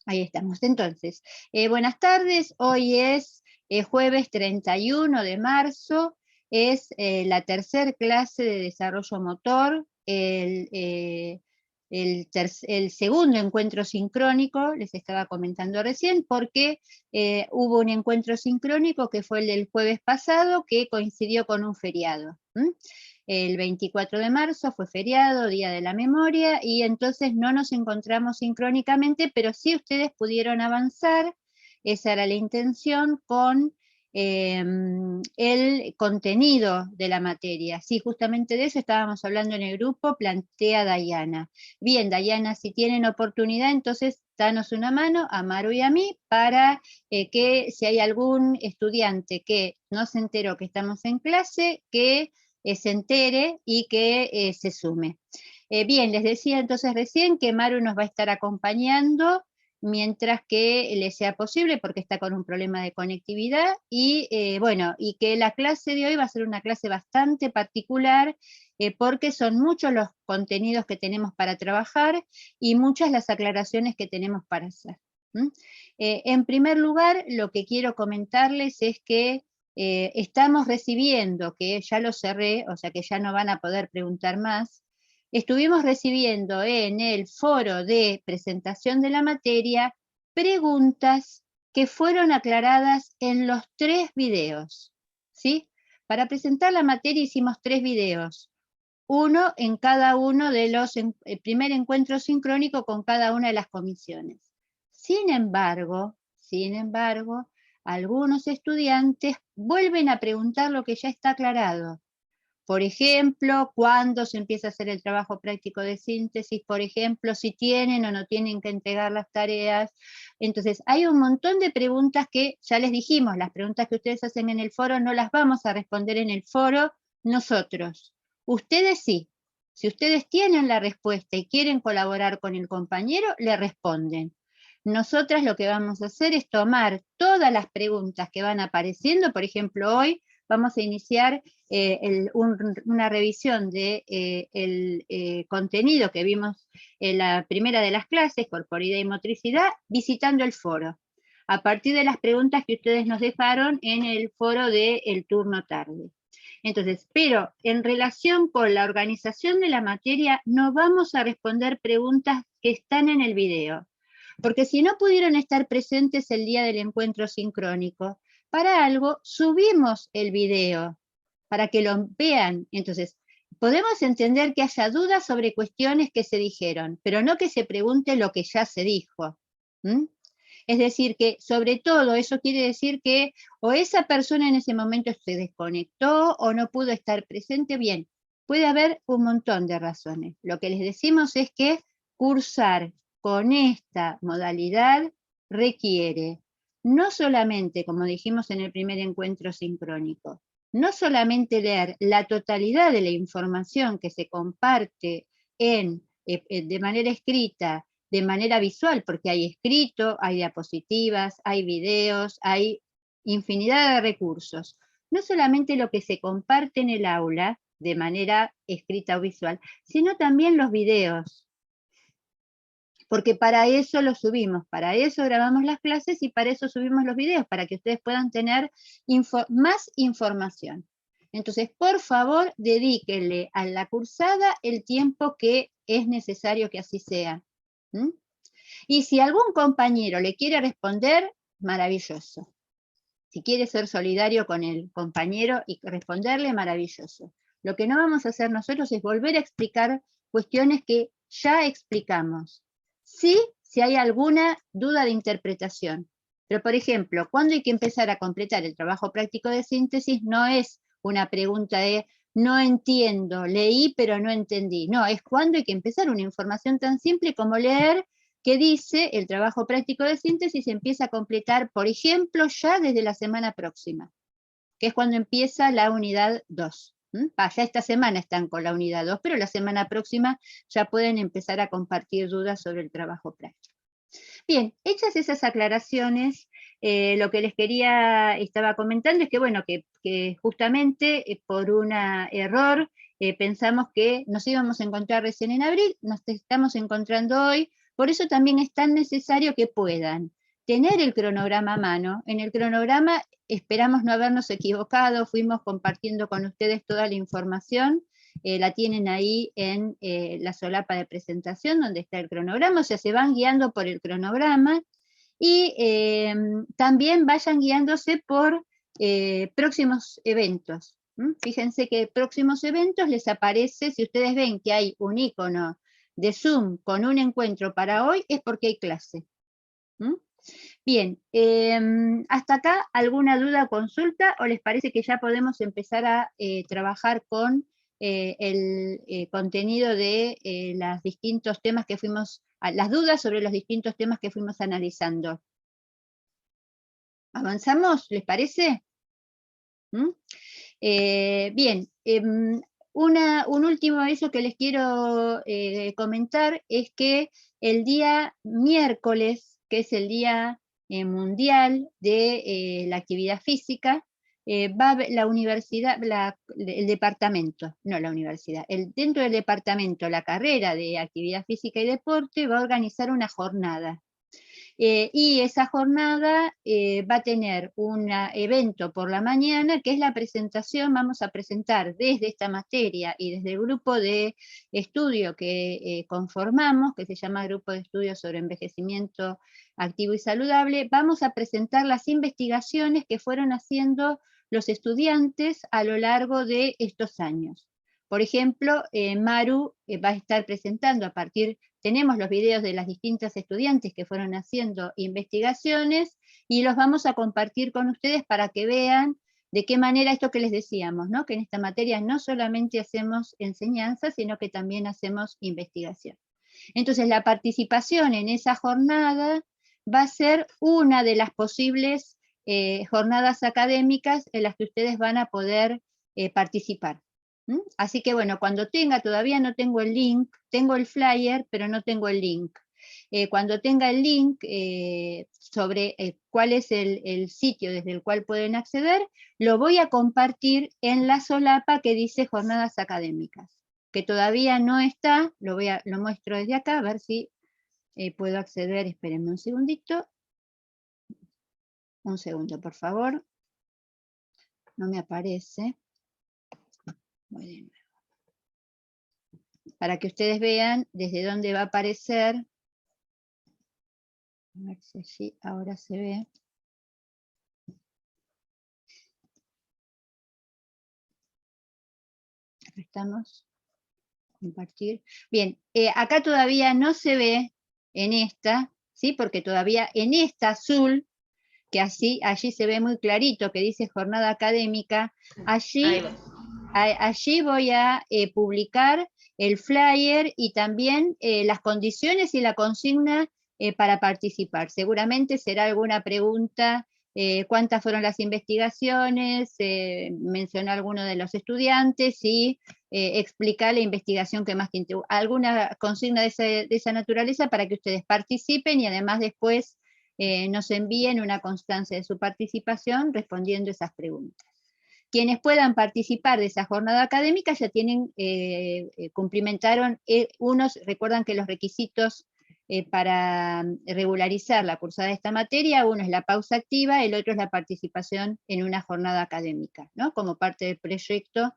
Ahí estamos. Entonces, buenas tardes. Hoy es jueves 31 de marzo. Es la tercer clase de desarrollo motor, el segundo encuentro sincrónico, les estaba comentando recién, porque hubo un encuentro sincrónico que fue el del jueves pasado, que coincidió con un feriado. El 24 de marzo fue feriado, Día de la Memoria, y entonces no nos encontramos sincrónicamente, pero sí ustedes pudieron avanzar, esa era la intención, con el contenido de la materia. Sí, justamente de eso estábamos hablando en el grupo, plantea Dayana. Bien, Dayana, si tienen oportunidad, entonces danos una mano a Maru y a mí para que si hay algún estudiante que no se enteró que estamos en clase, que se entere y que se sume. Bien, les decía entonces recién que Maru nos va a estar acompañando mientras que le sea posible, porque está con un problema de conectividad, y bueno, y que la clase de hoy va a ser una clase bastante particular, porque son muchos los contenidos que tenemos para trabajar y muchas las aclaraciones que tenemos para hacer. En primer lugar, lo que quiero comentarles es que estamos recibiendo, que ya lo cerré, o sea que ya no van a poder preguntar más, estuvimos recibiendo en el foro de presentación de la materia preguntas que fueron aclaradas en los 3 videos, ¿sí? Para presentar la materia hicimos 3 videos, uno en cada uno de los, el primer encuentro sincrónico con cada una de las comisiones. Sin embargo, algunos estudiantes vuelven a preguntar lo que ya está aclarado. Por ejemplo, cuándo se empieza a hacer el trabajo práctico de síntesis, por ejemplo, si tienen o no tienen que entregar las tareas. Entonces, hay un montón de preguntas que ya les dijimos, las preguntas que ustedes hacen en el foro no las vamos a responder en el foro nosotros. Ustedes sí. Si ustedes tienen la respuesta y quieren colaborar con el compañero, le responden. Nosotras lo que vamos a hacer es tomar todas las preguntas que van apareciendo, por ejemplo, hoy vamos a iniciar una revisión del contenido que vimos en la primera de las clases, corporidad y motricidad, visitando el foro, a partir de las preguntas que ustedes nos dejaron en el foro del turno tarde. Entonces, pero en relación con la organización de la materia, no vamos a responder preguntas que están en el video, porque si no pudieron estar presentes el día del encuentro sincrónico, para algo subimos el video, para que lo vean. Entonces, podemos entender que haya dudas sobre cuestiones que se dijeron, pero no que se pregunte lo que ya se dijo. Es decir, que sobre todo eso quiere decir que o esa persona en ese momento se desconectó o no pudo estar presente. Bien, puede haber un montón de razones. Lo que les decimos es que cursar con esta modalidad requiere no solamente, como dijimos en el primer encuentro sincrónico, no solamente leer la totalidad de la información que se comparte de manera escrita, de manera visual, porque hay escrito, hay diapositivas, hay videos, hay infinidad de recursos. No solamente lo que se comparte en el aula, de manera escrita o visual, sino también los videos, porque para eso los subimos, para eso grabamos las clases y para eso subimos los videos, para que ustedes puedan tener más información. Entonces, por favor, dedíquenle a la cursada el tiempo que es necesario que así sea. Y si algún compañero le quiere responder, maravilloso. Si quiere ser solidario con el compañero y responderle, maravilloso. Lo que no vamos a hacer nosotros es volver a explicar cuestiones que ya explicamos. Sí, si hay alguna duda de interpretación. Pero, por ejemplo, ¿cuándo hay que empezar a completar el trabajo práctico de síntesis? No es una pregunta de no entiendo, leí pero no entendí. No, es cuando hay que empezar una información tan simple como leer que dice el trabajo práctico de síntesis se empieza a completar, por ejemplo, ya desde la semana próxima, que es cuando empieza la unidad 2. Ya esta semana están con la unidad 2, pero la semana próxima ya pueden empezar a compartir dudas sobre el trabajo práctico. Bien, hechas esas aclaraciones, lo que les estaba comentando es que, bueno, que justamente por un error pensamos que nos íbamos a encontrar recién en abril, nos estamos encontrando hoy, Por eso también es tan necesario que puedan tener el cronograma a mano. En el cronograma esperamos no habernos equivocado, fuimos compartiendo con ustedes toda la información, la tienen ahí en la solapa de presentación donde está el cronograma, o sea, se van guiando por el cronograma y también vayan guiándose por próximos eventos. Fíjense que próximos eventos les aparece, si ustedes ven que hay un icono de Zoom con un encuentro para hoy, es porque hay clase. Bien, hasta acá, ¿alguna duda o consulta? ¿O les parece que ya podemos empezar a trabajar con el contenido de los distintos temas que fuimos, las dudas sobre los distintos temas que fuimos analizando? ¿Avanzamos? ¿Les parece? Bien, un último aviso que les quiero comentar es que el día miércoles, que es el Día Mundial de la Actividad Física, va la universidad, el departamento, no la universidad, dentro del departamento, la carrera de Actividad Física y Deporte va a organizar una jornada. Y esa jornada va a tener un evento por la mañana, que es la presentación. Vamos a presentar desde esta materia y desde el grupo de estudio que conformamos, que se llama Grupo de Estudios sobre Envejecimiento Activo y Saludable, vamos a presentar las investigaciones que fueron haciendo los estudiantes a lo largo de estos años. Por ejemplo, Maru va a estar presentando a partir, tenemos los videos de las distintas estudiantes que fueron haciendo investigaciones y los vamos a compartir con ustedes para que vean de qué manera esto que les decíamos, ¿no? Que en esta materia no solamente hacemos enseñanza, sino que también hacemos investigación. Entonces la participación en esa jornada va a ser una de las posibles jornadas académicas en las que ustedes van a poder participar. Así que bueno, cuando tenga, todavía no tengo el link, tengo el flyer, pero no tengo el link. Cuando tenga el link sobre cuál es el sitio desde el cual pueden acceder, lo voy a compartir en la solapa que dice jornadas académicas, que todavía no está, lo muestro desde acá, a ver si puedo acceder, espérenme un segundito. Un segundo, por favor. No me aparece. Voy de nuevo. Para que ustedes vean desde dónde va a aparecer. A ver si allí ahora se ve. Acá estamos. Compartir. Bien, acá todavía no se ve en esta, ¿sí? Porque todavía en esta azul, que allí se ve muy clarito, que dice jornada académica, allí voy a publicar el flyer y también las condiciones y la consigna para participar. Seguramente será alguna pregunta, cuántas fueron las investigaciones, mencionó alguno de los estudiantes y explicar la investigación que más tiene. Alguna consigna de esa naturaleza para que ustedes participen y además después nos envíen una constancia de su participación respondiendo esas preguntas. Quienes puedan participar de esa jornada académica ya tienen, cumplimentaron unos, recuerdan que los requisitos para regularizar la cursada de esta materia, uno es la pausa activa, el otro es la participación en una jornada académica, ¿no? Como parte del proyecto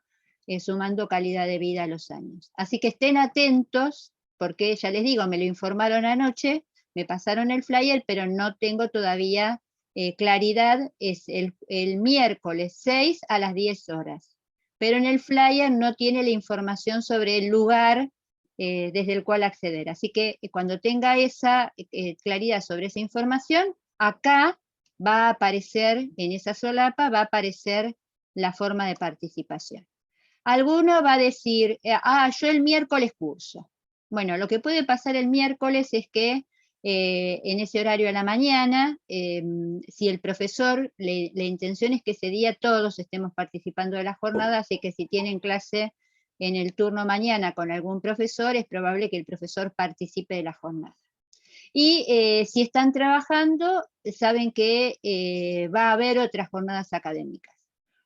Sumando Calidad de Vida a los Años. Así que estén atentos, porque ya les digo, me lo informaron anoche, me pasaron el flyer, pero no tengo todavía claridad, es el miércoles 6 a las 10 horas. Pero en el flyer no tiene la información sobre el lugar desde el cual acceder. Así que cuando tenga esa claridad sobre esa información, acá va a aparecer, en esa solapa, va a aparecer la forma de participación. Alguno va a decir, yo el miércoles curso. Bueno, lo que puede pasar el miércoles es que en ese horario a la mañana, si el profesor, la intención es que ese día todos estemos participando de la jornada, así que si tienen clase en el turno mañana con algún profesor, es probable que el profesor participe de la jornada. Y si están trabajando, saben que va a haber otras jornadas académicas.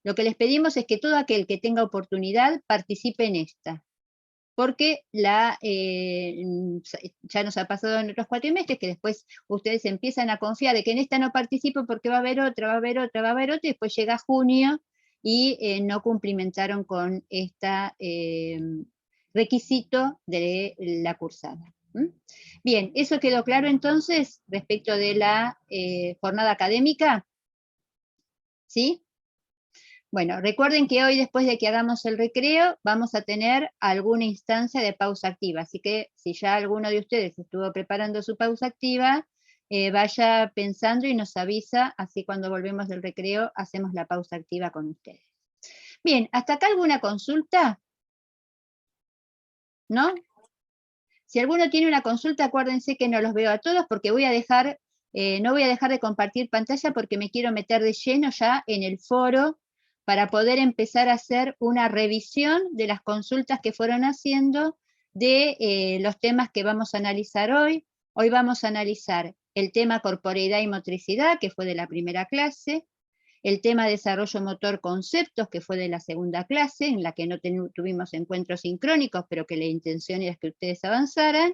Lo que les pedimos es que todo aquel que tenga oportunidad participe en esta. porque ya nos ha pasado en otros cuatrimestres que después ustedes empiezan a confiar de que en esta no participo porque va a haber otra, va a haber otra, va a haber otra, y después llega junio y no cumplimentaron con este requisito de la cursada. Bien, ¿eso quedó claro entonces respecto de la jornada académica? ¿Sí? Bueno, recuerden que hoy, después de que hagamos el recreo, vamos a tener alguna instancia de pausa activa, así que si ya alguno de ustedes estuvo preparando su pausa activa, vaya pensando y nos avisa, así cuando volvemos del recreo hacemos la pausa activa con ustedes. Bien, ¿hasta acá alguna consulta? ¿No? Si alguno tiene una consulta, acuérdense que no los veo a todos porque voy a dejar, no voy a dejar de compartir pantalla porque me quiero meter de lleno ya en el foro para poder empezar a hacer una revisión de las consultas que fueron haciendo de los temas que vamos a analizar hoy. Hoy vamos a analizar el tema corporeidad y motricidad, que fue de la primera clase, el tema desarrollo motor conceptos, que fue de la segunda clase, en la que no tuvimos encuentros sincrónicos, pero que la intención era que ustedes avanzaran,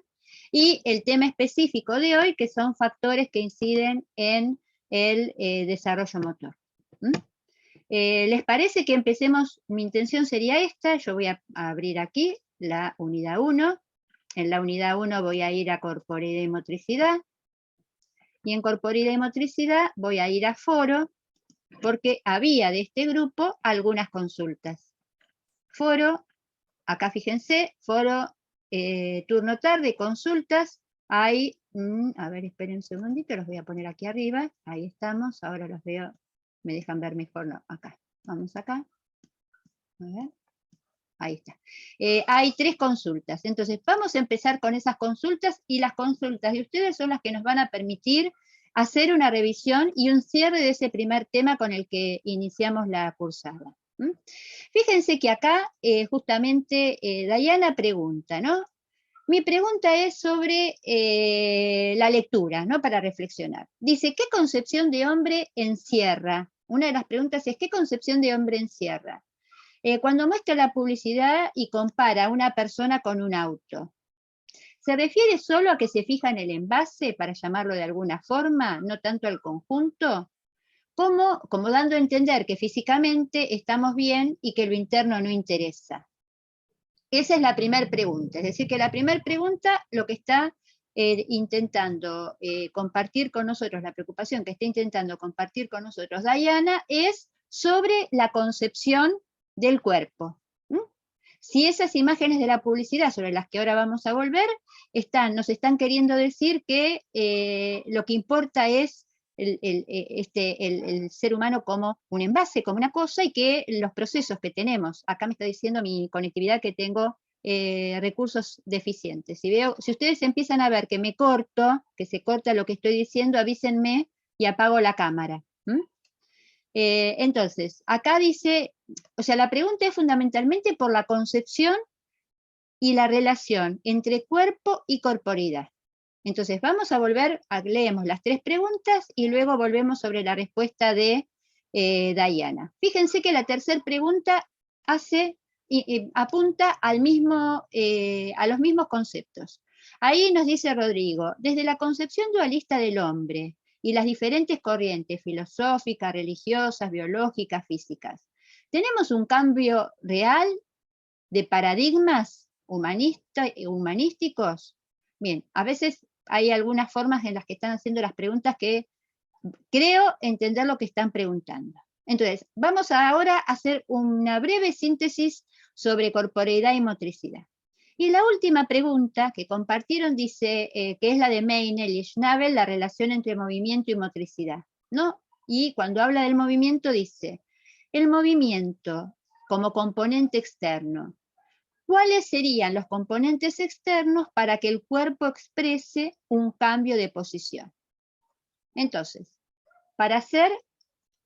y el tema específico de hoy, que son factores que inciden en el desarrollo motor. ¿Les parece que empecemos? Mi intención sería esta, yo voy a abrir aquí la unidad 1, en la unidad 1 voy a ir a corporeidad y motricidad, y en corporeidad y motricidad voy a ir a foro, porque había de este grupo algunas consultas. Foro, acá fíjense, foro turno tarde, consultas, hay, a ver, esperen un segundito, los voy a poner aquí arriba, ahí estamos, ahora los veo, me dejan ver mejor, no, acá, vamos acá, a ver, ahí está. Hay 3 consultas, entonces vamos a empezar con esas consultas, y las consultas de ustedes son las que nos van a permitir hacer una revisión y un cierre de ese primer tema con el que iniciamos la cursada. Fíjense que acá justamente Dayana pregunta, ¿no? Mi pregunta es sobre la lectura, ¿no? Para reflexionar. Dice, ¿qué concepción de hombre encierra? Una de las preguntas es, ¿qué concepción de hombre encierra? Cuando muestra la publicidad y compara a una persona con un auto, ¿se refiere solo a que se fija en el envase, para llamarlo de alguna forma, no tanto al conjunto? Como dando a entender que físicamente estamos bien y que lo interno no interesa. Esa es la primera pregunta. Es decir, que la primera pregunta lo que está intentando compartir con nosotros, la preocupación que está intentando compartir con nosotros Dayana, es sobre la concepción del cuerpo. Si esas imágenes de la publicidad, sobre las que ahora vamos a volver, nos están queriendo decir que lo que importa es el ser humano como un envase, como una cosa, y que los procesos que tenemos, acá me está diciendo mi conectividad que tengo recursos deficientes. Si ustedes empiezan a ver que me corto, que se corta lo que estoy diciendo, avísenme y apago la cámara. Entonces, acá dice, o sea, la pregunta es fundamentalmente por la concepción y la relación entre cuerpo y corporeidad. Entonces, vamos a volver, leemos las 3 preguntas y luego volvemos sobre la respuesta de Dayana. Fíjense que la tercera pregunta apunta a los mismos conceptos. Ahí nos dice Rodrigo, desde la concepción dualista del hombre y las diferentes corrientes filosóficas, religiosas, biológicas, físicas, ¿tenemos un cambio real de paradigmas humanísticos? Bien, a veces hay algunas formas en las que están haciendo las preguntas que creo entender lo que están preguntando. Entonces, vamos ahora a hacer una breve síntesis sobre corporeidad y motricidad. Y la última pregunta que compartieron dice, que es la de Meinel y Schnabel, la relación entre movimiento y motricidad, ¿no? Y cuando habla del movimiento dice, el movimiento como componente externo, ¿cuáles serían los componentes externos para que el cuerpo exprese un cambio de posición? Entonces, para hacer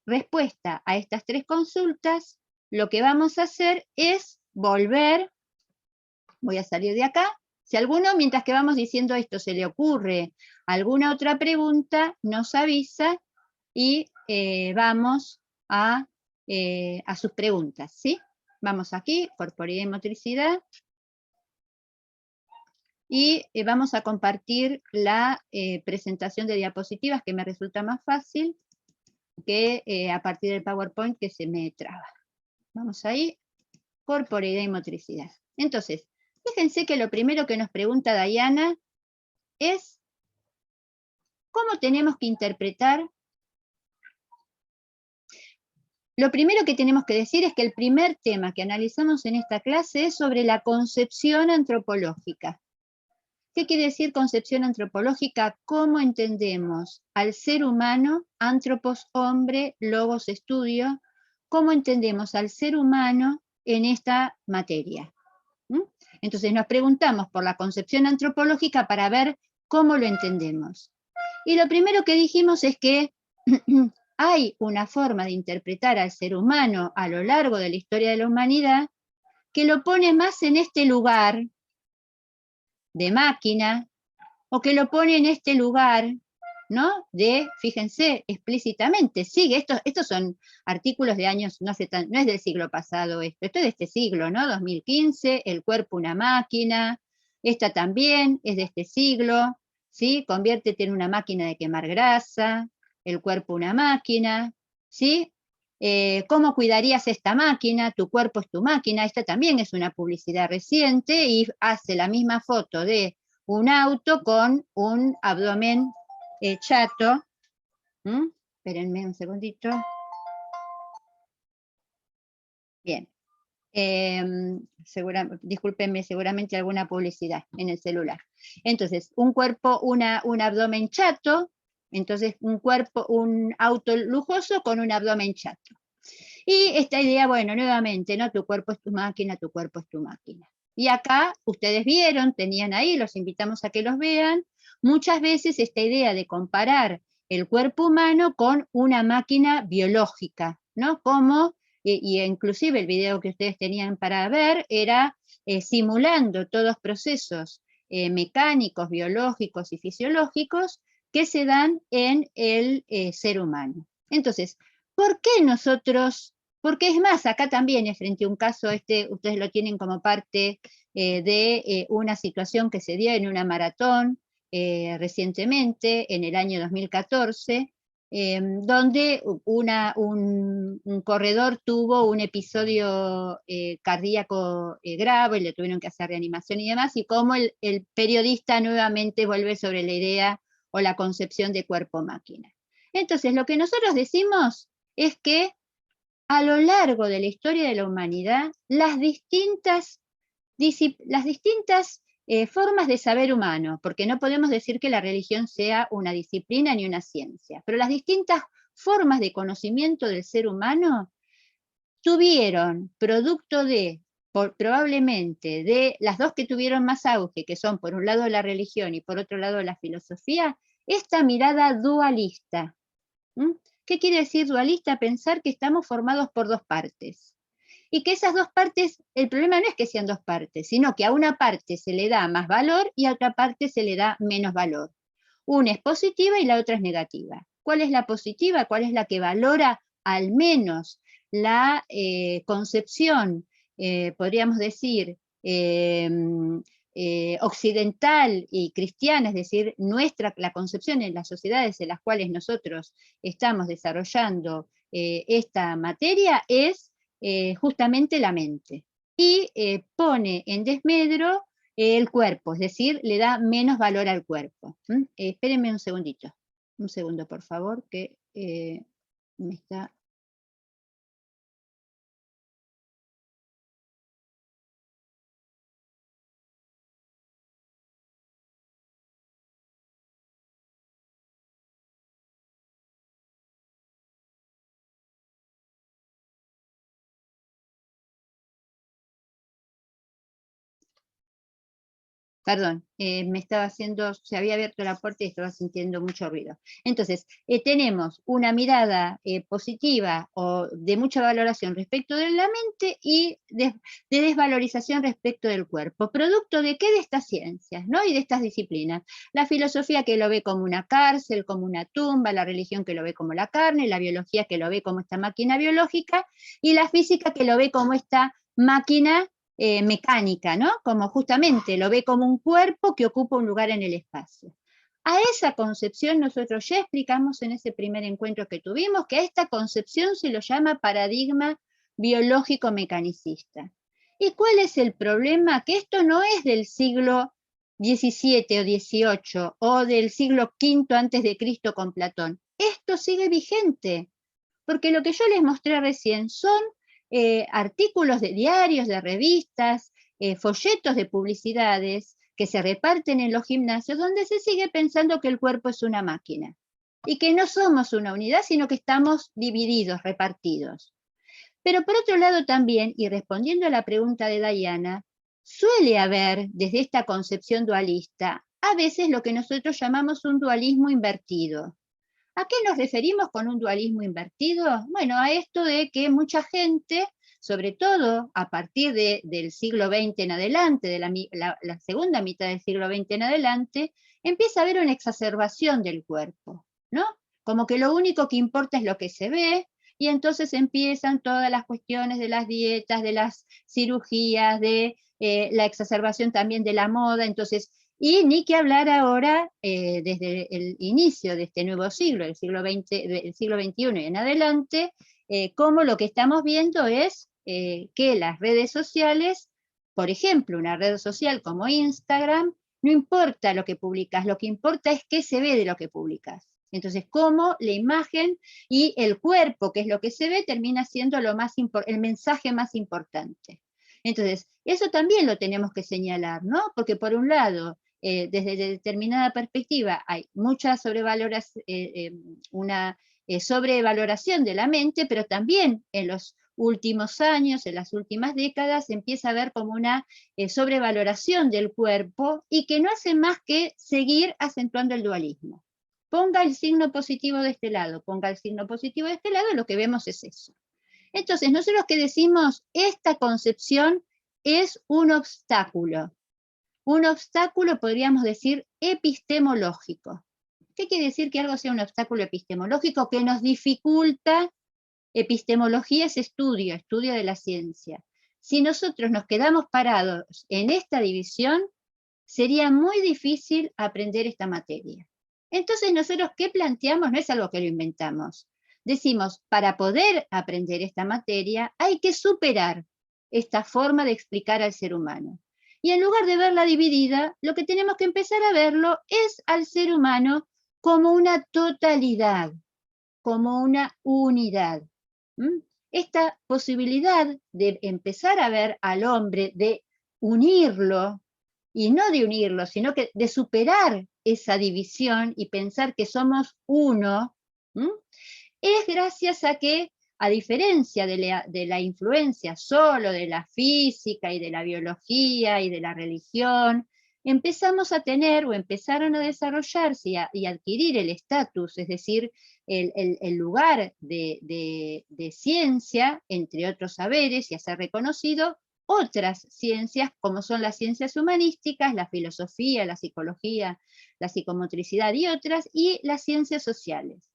respuesta a estas 3 consultas, lo que vamos a hacer es volver, voy a salir de acá, si a alguno, mientras que vamos diciendo esto, se le ocurre alguna otra pregunta, nos avisa y vamos a sus preguntas, ¿sí? Vamos aquí, corporeidad y motricidad. y vamos a compartir la presentación de diapositivas, que me resulta más fácil que a partir del PowerPoint que se me traba. Vamos ahí, corporeidad y motricidad. Entonces, fíjense que lo primero que nos pregunta Diana es ¿cómo tenemos que interpretar? Lo primero que tenemos que decir es que el primer tema que analizamos en esta clase es sobre la concepción antropológica. ¿Qué quiere decir concepción antropológica? ¿Cómo entendemos al ser humano, antropos, hombre, logos, estudio? ¿Cómo entendemos al ser humano en esta materia? Entonces nos preguntamos por la concepción antropológica para ver cómo lo entendemos. Y lo primero que dijimos es que hay una forma de interpretar al ser humano a lo largo de la historia de la humanidad que lo pone más en este lugar de máquina, o que lo pone en este lugar, ¿no? De, fíjense, explícitamente, sigue, estos son artículos de años, no es del siglo pasado esto es de este siglo, ¿no? 2015, el cuerpo una máquina, esta también es de este siglo, ¿sí? Conviértete en una máquina de quemar grasa, el cuerpo una máquina, ¿sí? ¿Cómo cuidarías esta máquina? Tu cuerpo es tu máquina, esta también es una publicidad reciente y hace la misma foto de un auto con un abdomen chato. Espérenme un segundito. Bien. Discúlpenme, seguramente alguna publicidad en el celular. Entonces, un cuerpo, un abdomen chato, entonces un auto lujoso con un abdomen chato. Y esta idea, bueno, nuevamente, ¿no? Tu cuerpo es tu máquina, tu cuerpo es tu máquina. Y acá, ustedes vieron, tenían ahí, los invitamos a que los vean, muchas veces esta idea de comparar el cuerpo humano con una máquina biológica, ¿no? Como, y inclusive el video que ustedes tenían para ver era simulando todos los procesos mecánicos, biológicos y fisiológicos que se dan en el ser humano. Entonces, ¿por qué nosotros? Porque es más, acá también es frente a un caso, ustedes lo tienen como parte de una situación que se dio en una maratón recientemente, en el año 2014, donde un corredor tuvo un episodio cardíaco grave, le tuvieron que hacer reanimación y demás, y cómo el periodista nuevamente vuelve sobre la idea o la concepción de cuerpo-máquina. Entonces, lo que nosotros decimos es que a lo largo de la historia de la humanidad, las distintas formas de saber humano, porque no podemos decir que la religión sea una disciplina ni una ciencia, pero las distintas formas de conocimiento del ser humano tuvieron, producto de, probablemente, de las dos que tuvieron más auge, que son por un lado la religión y por otro lado la filosofía, esta mirada dualista. ¿Qué quiere decir dualista? Pensar que estamos formados por dos partes. Y que esas dos partes, el problema no es que sean dos partes, sino que a una parte se le da más valor y a otra parte se le da menos valor. Una es positiva y la otra es negativa. ¿Cuál es la positiva? ¿Cuál es la que valora al menos la concepción, podríamos decir, occidental y cristiana, es decir, la concepción en las sociedades en las cuales nosotros estamos desarrollando esta materia es justamente la mente. Y pone en desmedro el cuerpo, es decir, le da menos valor al cuerpo. Espérenme un segundito, un segundo por favor, que me está... Perdón, se había abierto la puerta y estaba sintiendo mucho ruido. Entonces, tenemos una mirada positiva o de mucha valoración respecto de la mente y de desvalorización respecto del cuerpo. ¿Producto de qué? De estas ciencias, ¿no? Y de estas disciplinas. La filosofía que lo ve como una cárcel, como una tumba, la religión que lo ve como la carne, la biología que lo ve como esta máquina biológica, y la física que lo ve como esta máquina mecánica, ¿no? Como justamente lo ve como un cuerpo que ocupa un lugar en el espacio. A esa concepción nosotros ya explicamos en ese primer encuentro que tuvimos, que a esta concepción se lo llama paradigma biológico mecanicista. ¿Y cuál es el problema? Que esto no es del siglo XVII o XVIII o del siglo V antes de Cristo con Platón. Esto sigue vigente, porque lo que yo les mostré recién son artículos de diarios, de revistas, folletos de publicidades que se reparten en los gimnasios donde se sigue pensando que el cuerpo es una máquina y que no somos una unidad, sino que estamos divididos, repartidos. Pero por otro lado también, y respondiendo a la pregunta de Diana, suele haber, desde esta concepción dualista, a veces lo que nosotros llamamos un dualismo invertido. ¿A qué nos referimos con un dualismo invertido? Bueno, a esto de que mucha gente, sobre todo a partir del siglo XX en adelante, de la segunda mitad del siglo XX en adelante, empieza a haber una exacerbación del cuerpo, ¿no? Como que lo único que importa es lo que se ve, y entonces empiezan todas las cuestiones de las dietas, de las cirugías, de la exacerbación también de la moda. Entonces, y ni que hablar ahora, desde el inicio de este nuevo siglo, el siglo XX, del siglo XXI y en adelante, cómo lo que estamos viendo es que las redes sociales, por ejemplo, una red social como Instagram, no importa lo que publicas, lo que importa es qué se ve de lo que publicas. Entonces, cómo la imagen y el cuerpo, que es lo que se ve, termina siendo el mensaje más importante. Entonces, eso también lo tenemos que señalar, ¿no? Porque por un lado, desde determinada perspectiva hay mucha sobrevaloración de la mente, pero también en los últimos años, en las últimas décadas, empieza a haber como una sobrevaloración del cuerpo y que no hace más que seguir acentuando el dualismo. Ponga el signo positivo de este lado, ponga el signo positivo de este lado, lo que vemos es eso. Entonces, nosotros que decimos, esta concepción es un obstáculo podríamos decir epistemológico. ¿Qué quiere decir que algo sea un obstáculo epistemológico? Que nos dificulta. Epistemología es estudio de la ciencia. Si nosotros nos quedamos parados en esta división, sería muy difícil aprender esta materia. Entonces nosotros, ¿qué planteamos? No es algo que lo inventamos. Decimos, para poder aprender esta materia, hay que superar esta forma de explicar al ser humano. Y en lugar de verla dividida, lo que tenemos que empezar a verlo es al ser humano como una totalidad, como una unidad. Esta posibilidad de empezar a ver al hombre, de unirlo, y no de unirlo, sino que de superar esa división y pensar que somos uno, es gracias a que, a diferencia de la influencia solo de la física y de la biología y de la religión, empezamos a tener o empezaron a desarrollarse y adquirir el estatus, es decir, el lugar de ciencia, entre otros saberes, y a ser reconocido otras ciencias, como son las ciencias humanísticas, la filosofía, la psicología, la psicomotricidad y otras, y las ciencias sociales.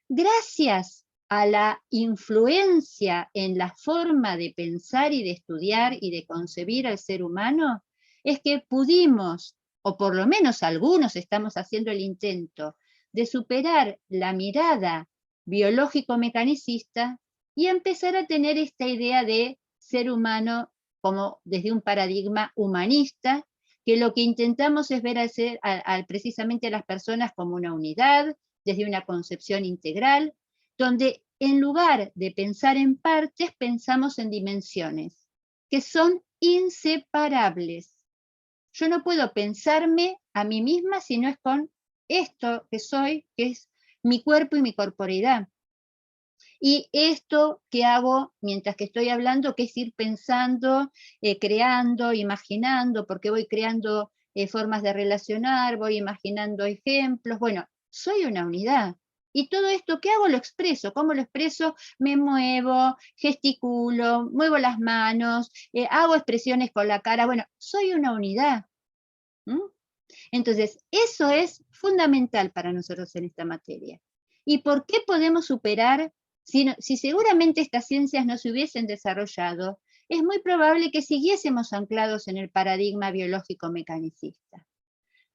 Gracias a la influencia en la forma de pensar y de estudiar y de concebir al ser humano, es que pudimos, o por lo menos algunos estamos haciendo el intento, de superar la mirada biológico-mecanicista y empezar a tener esta idea de ser humano como desde un paradigma humanista, que lo que intentamos es ver precisamente a las personas como una unidad, desde una concepción integral, donde en lugar de pensar en partes, pensamos en dimensiones, que son inseparables. Yo no puedo pensarme a mí misma si no es con esto que soy, que es mi cuerpo y mi corporeidad. Y esto que hago mientras que estoy hablando, que es ir pensando, creando, imaginando, porque voy creando formas de relacionar, voy imaginando ejemplos. Bueno, soy una unidad. Y todo esto, ¿qué hago? Lo expreso. ¿Cómo lo expreso? Me muevo, gesticulo, muevo las manos, hago expresiones con la cara. Bueno, soy una unidad. Entonces, eso es fundamental para nosotros en esta materia. ¿Y por qué podemos superar, si seguramente estas ciencias no se hubiesen desarrollado, es muy probable que siguiésemos anclados en el paradigma biológico mecanicista.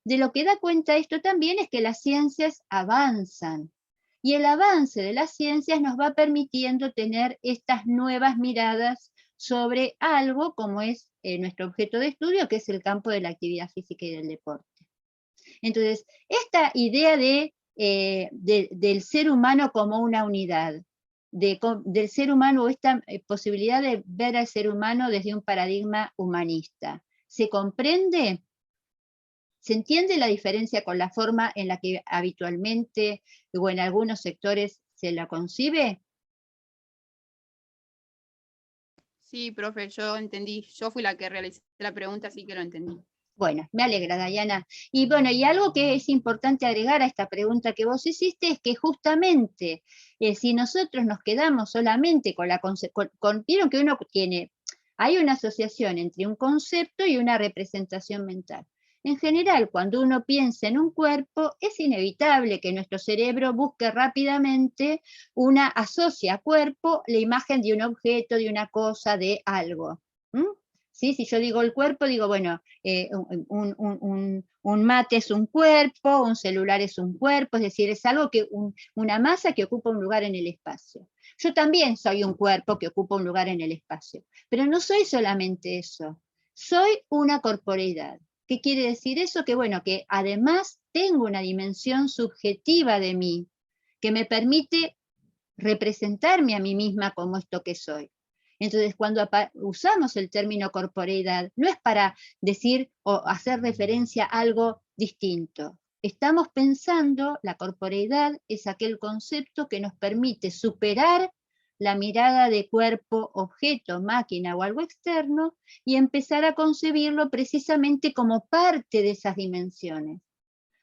De lo que da cuenta esto también es que las ciencias avanzan, y el avance de las ciencias nos va permitiendo tener estas nuevas miradas sobre algo como es nuestro objeto de estudio, que es el campo de la actividad física y del deporte. Entonces, esta idea del ser humano como una unidad, del ser humano, o esta posibilidad de ver al ser humano desde un paradigma humanista, ¿se comprende? ¿Se entiende la diferencia con la forma en la que habitualmente o en algunos sectores se la concibe? Sí, profe, yo entendí. Yo fui la que realicé la pregunta, así que lo entendí. Bueno, me alegra, Dayana. Y bueno, y algo que es importante agregar a esta pregunta que vos hiciste es que justamente si nosotros nos quedamos solamente con vieron que uno tiene, hay una asociación entre un concepto y una representación mental. En general, cuando uno piensa en un cuerpo, es inevitable que nuestro cerebro busque rápidamente asocia a cuerpo la imagen de un objeto, de una cosa, de algo. ¿Sí? Si yo digo el cuerpo, digo, bueno, un mate es un cuerpo, un celular es un cuerpo, es decir, es algo una masa que ocupa un lugar en el espacio. Yo también soy un cuerpo que ocupa un lugar en el espacio, pero no soy solamente eso, soy una corporeidad. ¿Qué quiere decir eso? Que bueno, que además tengo una dimensión subjetiva de mí, que me permite representarme a mí misma como esto que soy. Entonces, cuando usamos el término corporeidad, no es para decir o hacer referencia a algo distinto. Estamos pensando, la corporeidad es aquel concepto que nos permite superar la mirada de cuerpo, objeto, máquina o algo externo y empezar a concebirlo precisamente como parte de esas dimensiones.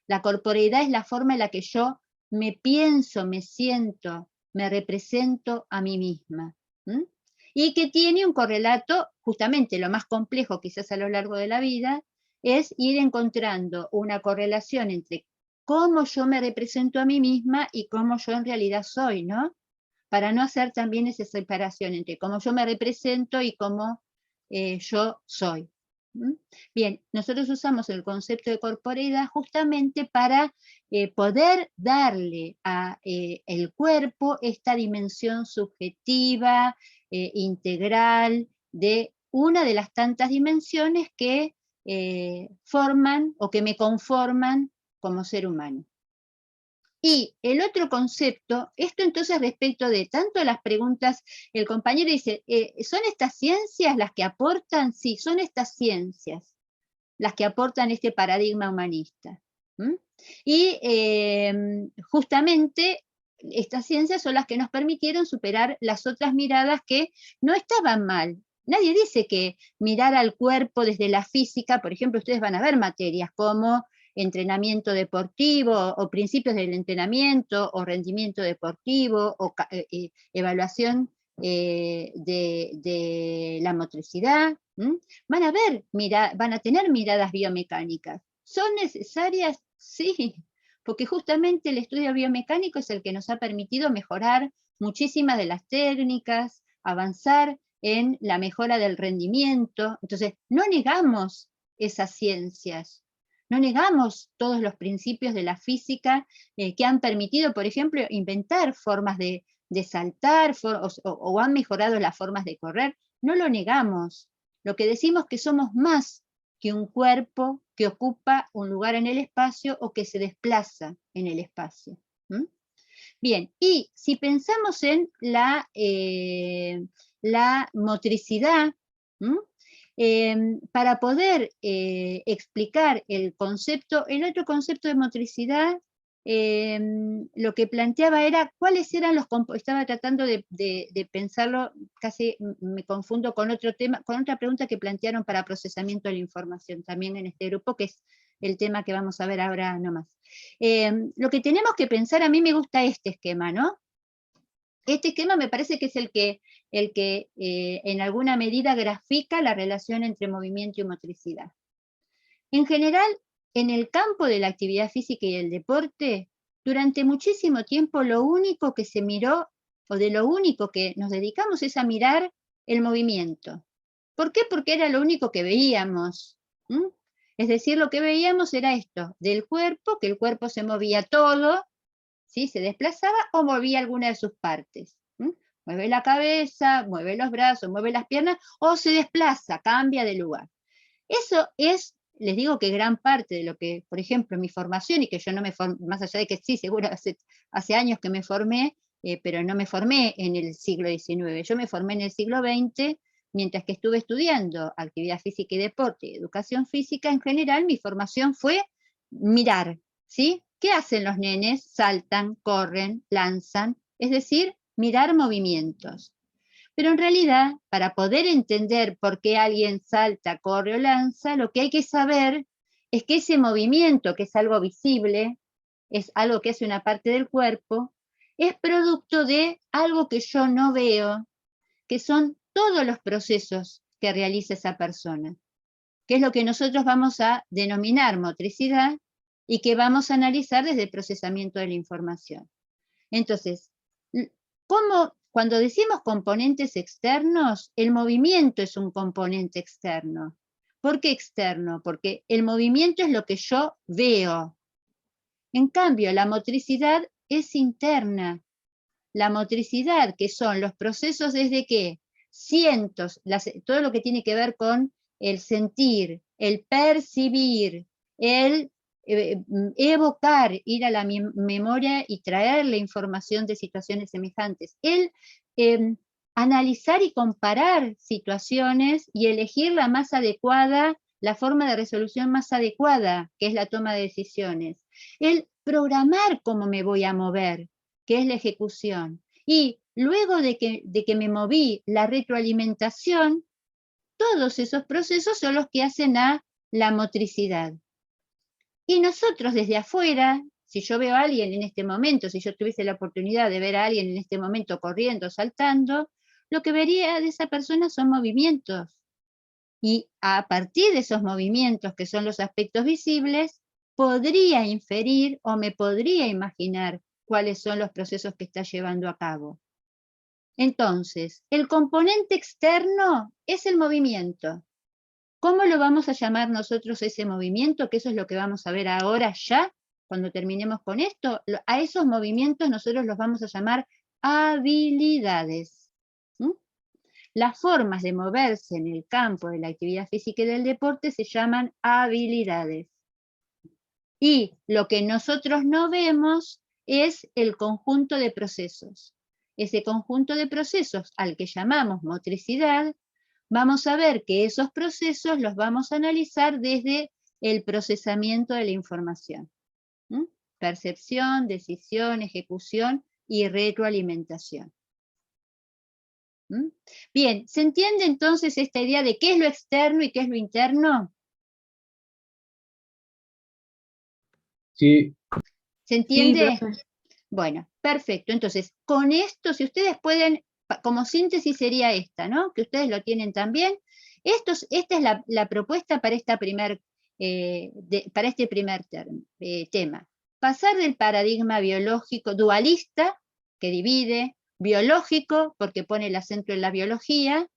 La corporeidad es la forma en la que yo me pienso, me siento, me represento a mí misma. Y que tiene un correlato, justamente lo más complejo quizás a lo largo de la vida, es ir encontrando una correlación entre cómo yo me represento a mí misma y cómo yo en realidad soy, ¿no? Para no hacer también esa separación entre cómo yo me represento y cómo yo soy. Bien, nosotros usamos el concepto de corporeidad justamente para poder darle a el cuerpo esta dimensión subjetiva, integral, de una de las tantas dimensiones que forman o que me conforman como ser humano. Y el otro concepto, esto entonces respecto de tanto las preguntas, el compañero dice, ¿son estas ciencias las que aportan? Sí, son estas ciencias las que aportan este paradigma humanista. Y justamente estas ciencias son las que nos permitieron superar las otras miradas que no estaban mal. Nadie dice que mirar al cuerpo desde la física, por ejemplo, ustedes van a ver materias como entrenamiento deportivo o principios del entrenamiento o rendimiento deportivo o evaluación de la motricidad. Van a ver, van a tener miradas biomecánicas. ¿Son necesarias? Sí, porque justamente el estudio biomecánico es el que nos ha permitido mejorar muchísimas de las técnicas, avanzar en la mejora del rendimiento. Entonces, no negamos esas ciencias, no negamos todos los principios de la física que han permitido, por ejemplo, inventar formas de saltar o han mejorado las formas de correr. No lo negamos. Lo que decimos que somos más que un cuerpo que ocupa un lugar en el espacio o que se desplaza en el espacio. Bien, y si pensamos en la motricidad, para poder explicar el otro concepto de motricidad, lo que planteaba era cuáles eran estaba tratando de pensarlo, casi me confundo con otro tema, con otra pregunta que plantearon para procesamiento de la información, también en este grupo, que es el tema que vamos a ver ahora nomás. Lo que tenemos que pensar, a mí me gusta este esquema, ¿no? Este esquema me parece que es el que en alguna medida grafica la relación entre movimiento y motricidad. En general, en el campo de la actividad física y el deporte, durante muchísimo tiempo lo único que se miró, o de lo único que nos dedicamos, es a mirar el movimiento. ¿Por qué? Porque era lo único que veíamos. ¿Mm? Es decir, lo que veíamos era esto, del cuerpo, que el cuerpo se movía todo, ¿sí? Se desplazaba o movía alguna de sus partes. ¿Mm? Mueve la cabeza, mueve los brazos, mueve las piernas, o se desplaza, cambia de lugar. Eso es, les digo que gran parte de lo que, por ejemplo, mi formación, y que yo no me formé, más allá de que sí, seguro hace años que me formé, pero no me formé en el siglo XIX, yo me formé en el siglo XX, mientras que estuve estudiando actividad física y deporte y educación física, en general mi formación fue mirar, ¿sí? ¿Qué hacen los nenes? Saltan, corren, lanzan, es decir, mirar movimientos. Pero en realidad, para poder entender por qué alguien salta, corre o lanza, lo que hay que saber es que ese movimiento, que es algo visible, es algo que hace una parte del cuerpo, es producto de algo que yo no veo, que son todos los procesos que realiza esa persona, que es lo que nosotros vamos a denominar motricidad y que vamos a analizar desde el procesamiento de la información. Entonces, cuando decimos componentes externos, el movimiento es un componente externo. ¿Por qué externo? Porque el movimiento es lo que yo veo. En cambio, la motricidad es interna. La motricidad, que son los procesos desde que cientos, todo lo que tiene que ver con el sentir, el percibir, el evocar, ir a la memoria y traer la información de situaciones semejantes, el analizar y comparar situaciones y elegir la más adecuada, la forma de resolución más adecuada, que es la toma de decisiones, el programar cómo me voy a mover, que es la ejecución, y luego de que me moví, la retroalimentación, todos esos procesos son los que hacen a la motricidad. Y nosotros desde afuera, si yo veo a alguien en este momento, si yo tuviese la oportunidad de ver a alguien en este momento corriendo, saltando, lo que vería de esa persona son movimientos. Y a partir de esos movimientos, que son los aspectos visibles, podría inferir o me podría imaginar cuáles son los procesos que está llevando a cabo. Entonces, el componente externo es el movimiento. ¿Cómo lo vamos a llamar nosotros ese movimiento? Que eso es lo que vamos a ver ahora ya, cuando terminemos con esto. A esos movimientos nosotros los vamos a llamar habilidades. ¿Mm? Las formas de moverse en el campo de la actividad física y del deporte se llaman habilidades. Y lo que nosotros no vemos es el conjunto de procesos. Ese conjunto de procesos al que llamamos motricidad, vamos a ver que esos procesos los vamos a analizar desde el procesamiento de la información. ¿Mm? Percepción, decisión, ejecución y retroalimentación. ¿Mm? Bien, ¿se entiende entonces esta idea de qué es lo externo y qué es lo interno? Sí. ¿Se entiende? Sí, profe. Bueno, perfecto. Entonces, con esto, si ustedes pueden, como síntesis sería esta, ¿no? Que ustedes lo tienen también. Esta es la propuesta para, para este primer tema. Pasar del paradigma biológico dualista, que divide, biológico, porque pone el acento en la biología,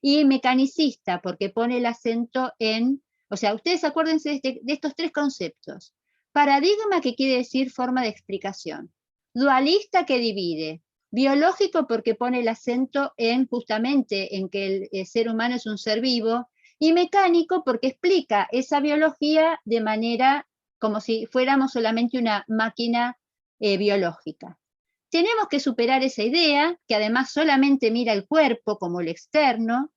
y mecanicista, porque pone el acento en, o sea, ustedes acuérdense de estos tres conceptos. Paradigma, que quiere decir forma de explicación. Dualista, que divide. Biológico, porque pone el acento en justamente en que el ser humano es un ser vivo. Y mecánico, porque explica esa biología de manera como si fuéramos solamente una máquina biológica. Tenemos que superar esa idea, que además solamente mira el cuerpo como lo externo,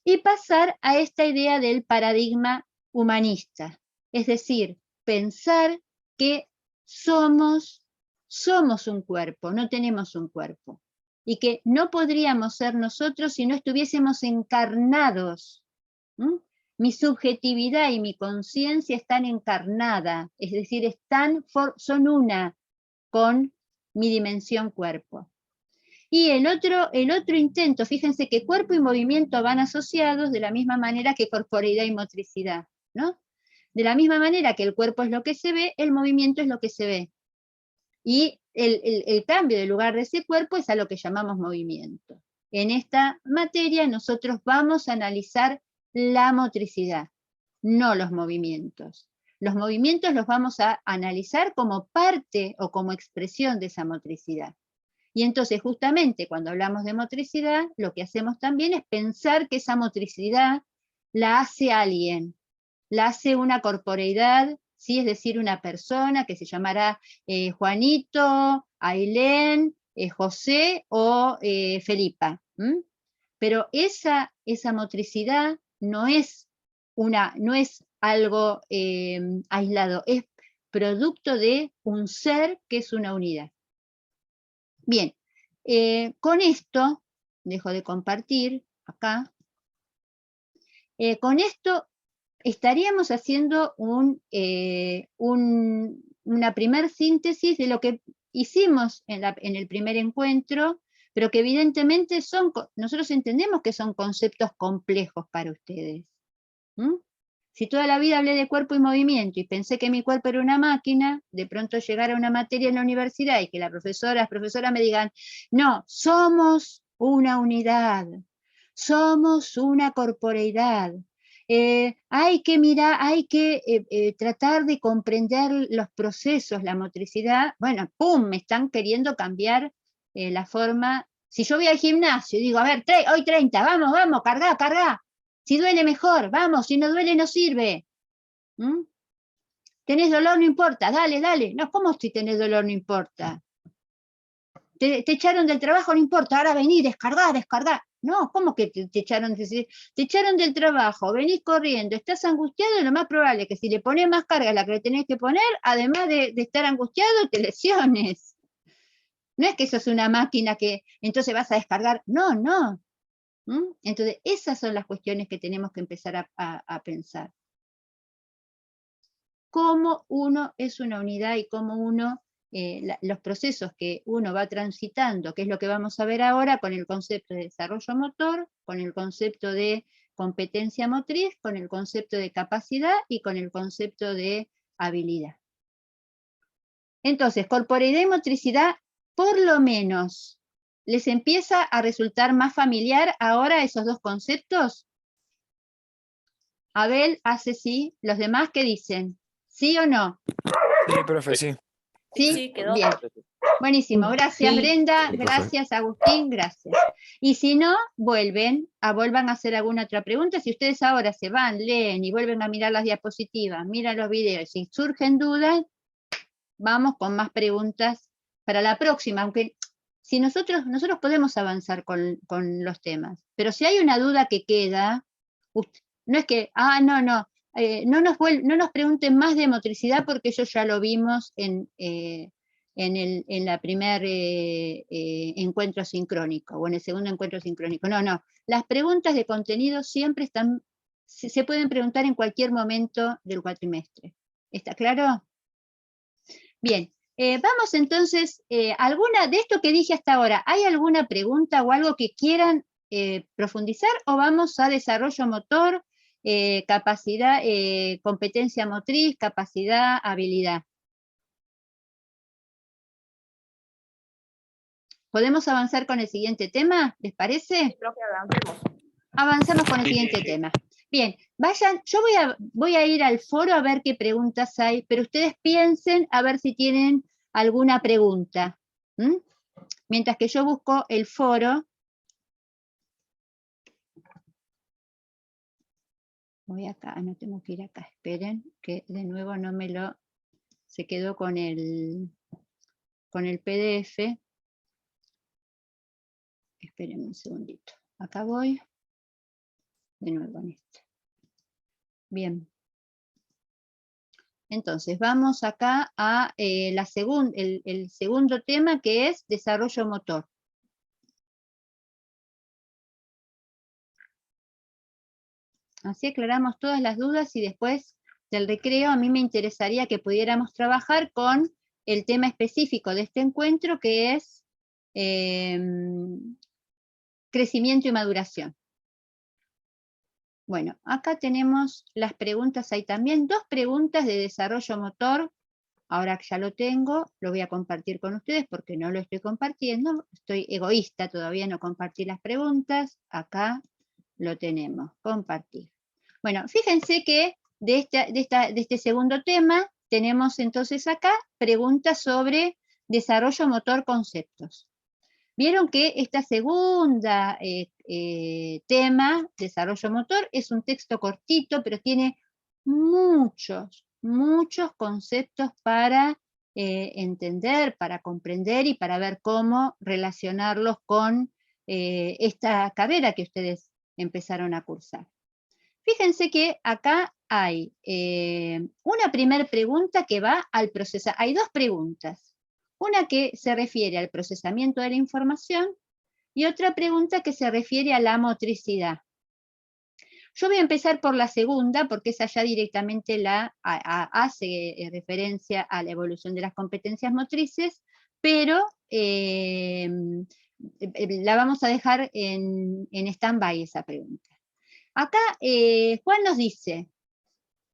y pasar a esta idea del paradigma humanista. Es decir, pensar que somos un cuerpo, no tenemos un cuerpo. Y que no podríamos ser nosotros si no estuviésemos encarnados. ¿Mm? Mi subjetividad y mi conciencia están encarnadas, es decir, son una con mi dimensión cuerpo. Y el otro intento, fíjense que cuerpo y movimiento van asociados de la misma manera que corporeidad y motricidad, ¿no? De la misma manera que el cuerpo es lo que se ve, el movimiento es lo que se ve. Y el cambio de lugar de ese cuerpo es a lo que llamamos movimiento. En esta materia nosotros vamos a analizar la motricidad, no los movimientos. Los movimientos los vamos a analizar como parte o como expresión de esa motricidad. Y entonces justamente cuando hablamos de motricidad, lo que hacemos también es pensar que esa motricidad la hace alguien, la hace una corporeidad, ¿sí? Es decir, una persona que se llamará Juanito, Ailén, José o Felipa. Pero esa motricidad no es algo aislado, es producto de un ser que es una unidad. Bien, con esto, dejo de compartir acá, con esto estaríamos haciendo una primer síntesis de lo que hicimos en el primer encuentro, pero que evidentemente nosotros entendemos que son conceptos complejos para ustedes. Si toda la vida hablé de cuerpo y movimiento y pensé que mi cuerpo era una máquina, de pronto llegar a una materia en la universidad y que las profesoras me digan, no, somos una unidad, somos una corporeidad. Hay que mirar, hay que tratar de comprender los procesos, la motricidad. Bueno, ¡pum! Me están queriendo cambiar la forma. Si yo voy al gimnasio y digo, a ver, hoy 30, vamos, cargá. Si duele mejor, vamos, si no duele no sirve. ¿Tenés dolor? No importa, dale. No, ¿cómo si tenés dolor no importa? Te echaron del trabajo, no importa, ahora vení, descargá. No, ¿cómo que te echaron? Te echaron del trabajo, venís corriendo, estás angustiado, y lo más probable es que si le pones más carga a la que le tenés que poner, además de estar angustiado, te lesiones. No es que sos una máquina que entonces vas a descargar, no. Entonces, esas son las cuestiones que tenemos que empezar a pensar. Cómo uno es una unidad y cómo los procesos que uno va transitando, que es lo que vamos a ver ahora con el concepto de desarrollo motor, con el concepto de competencia motriz, con el concepto de capacidad y con el concepto de habilidad. Entonces, corporeidad y motricidad, por lo menos, ¿les empieza a resultar más familiar ahora esos dos conceptos? Abel hace sí, los demás, ¿qué dicen? ¿Sí o no? Sí, profe, sí. ¿Sí? quedó. Bien. Buenísimo, gracias Sí. Brenda, Sí, profe. gracias Agustín, gracias. Y si no, vuelvan a hacer alguna otra pregunta. Si ustedes ahora se van, leen y vuelven a mirar las diapositivas, miran los videos, si surgen dudas, vamos con más preguntas para la próxima, aunque si nosotros podemos avanzar con los temas, pero si hay una duda que queda, no es que, no nos pregunten más de motricidad porque eso ya lo vimos en la primer encuentro sincrónico, o en el segundo encuentro sincrónico. No, las preguntas de contenido siempre se pueden preguntar en cualquier momento del cuatrimestre. ¿Está claro? Bien, vamos entonces, alguna de esto que dije hasta ahora, ¿hay alguna pregunta o algo que quieran profundizar o vamos a desarrollo motor, capacidad, competencia motriz, capacidad, habilidad? ¿Podemos avanzar con el siguiente tema? ¿Les parece? Profe, avancemos. Avanzamos con el siguiente tema. Bien, vayan, yo voy a ir al foro a ver qué preguntas hay, pero ustedes piensen a ver si tienen alguna pregunta. Mientras que yo busco el foro. Voy acá, no tengo que ir acá, esperen, que de nuevo no me lo... Se quedó con el PDF. Esperen un segundito. Acá voy. De nuevo en este. Bien. Entonces, vamos acá a el segundo tema, que es desarrollo motor. Así aclaramos todas las dudas y después del recreo a mí me interesaría que pudiéramos trabajar con el tema específico de este encuentro, que es crecimiento y maduración. Bueno, acá tenemos las preguntas, hay también 2 preguntas de desarrollo motor. Ahora que ya lo tengo, lo voy a compartir con ustedes porque no lo estoy compartiendo. Estoy egoísta, todavía no compartí las preguntas. Acá lo tenemos, compartir. Bueno, fíjense que de este segundo tema tenemos entonces acá preguntas sobre desarrollo motor conceptos. Vieron que esta segunda tema, desarrollo motor, es un texto cortito, pero tiene muchos conceptos para entender, para comprender y para ver cómo relacionarlos con esta carrera que ustedes empezaron a cursar. Fíjense que acá hay una primera pregunta que va al procesamiento. Hay dos preguntas. Una que se refiere al procesamiento de la información y otra pregunta que se refiere a la motricidad. Yo voy a empezar por la segunda porque esa ya directamente hace referencia a la evolución de las competencias motrices, pero la vamos a dejar en stand-by esa pregunta. Acá Juan nos dice,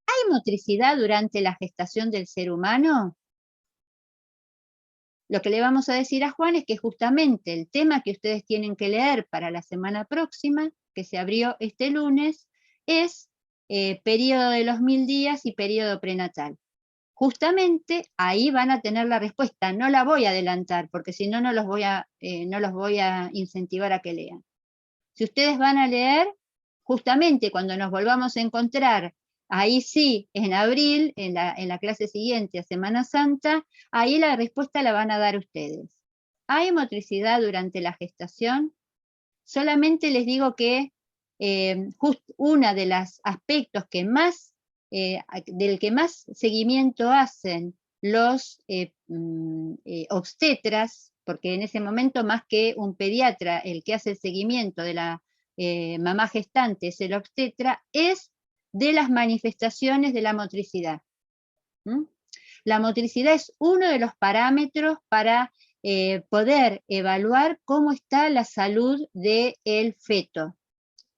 ¿hay motricidad durante la gestación del ser humano? Lo que le vamos a decir a Juan es que justamente el tema que ustedes tienen que leer para la semana próxima, que se abrió este lunes, es periodo de los 1000 días y periodo prenatal. Justamente ahí van a tener la respuesta, no la voy a adelantar, porque si no, no los voy a incentivar a que lean. Si ustedes van a leer, justamente cuando nos volvamos a encontrar, ahí sí, en abril, en la clase siguiente a Semana Santa, ahí la respuesta la van a dar ustedes. ¿Hay motricidad durante la gestación? Solamente les digo que uno de los aspectos que del que más seguimiento hacen los obstetras, porque en ese momento más que un pediatra, el que hace el seguimiento de la mamá gestante es el obstetra, es de las manifestaciones de la motricidad. ¿Mm? La motricidad es uno de los parámetros para poder evaluar cómo está la salud del feto.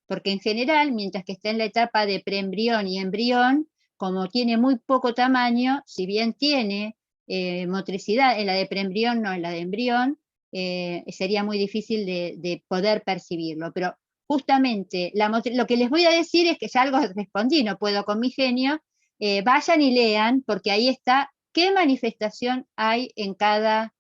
Porque en general, mientras que está en la etapa de preembrión y embrión, como tiene muy poco tamaño, si bien tiene motricidad, en la de preembrión no en la de embrión, sería muy difícil de poder percibirlo. Pero justamente lo que les voy a decir es que ya algo respondí, no puedo con mi genio, vayan y lean, porque ahí está qué manifestación hay en cada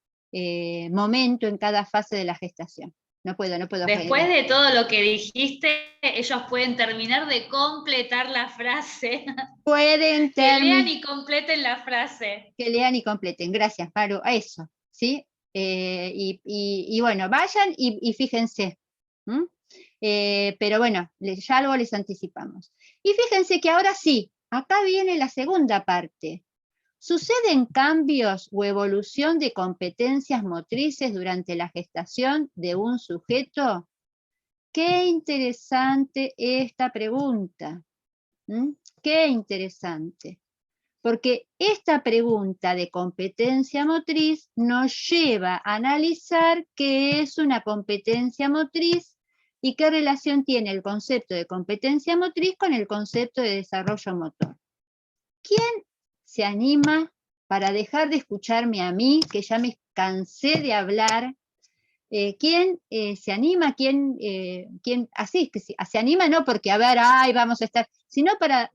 momento, en cada fase de la gestación. No puedo. Después de todo lo que dijiste, ellos pueden terminar de completar la frase. Pueden que lean y completen la frase. Que lean y completen. Gracias, Maru. A eso, ¿sí? Y bueno, vayan y fíjense. Pero bueno, ya algo les anticipamos. Y fíjense que ahora sí, acá viene la segunda parte. ¿Suceden cambios o evolución de competencias motrices durante la gestación de un sujeto? Qué interesante esta pregunta. Qué interesante. Porque esta pregunta de competencia motriz nos lleva a analizar qué es una competencia motriz y qué relación tiene el concepto de competencia motriz con el concepto de desarrollo motor. ¿Quién se anima para dejar de escucharme a mí, que ya me cansé de hablar? ¿Quién se anima? ¿Quién así, que se anima no porque, a ver, ay, vamos a estar, sino para,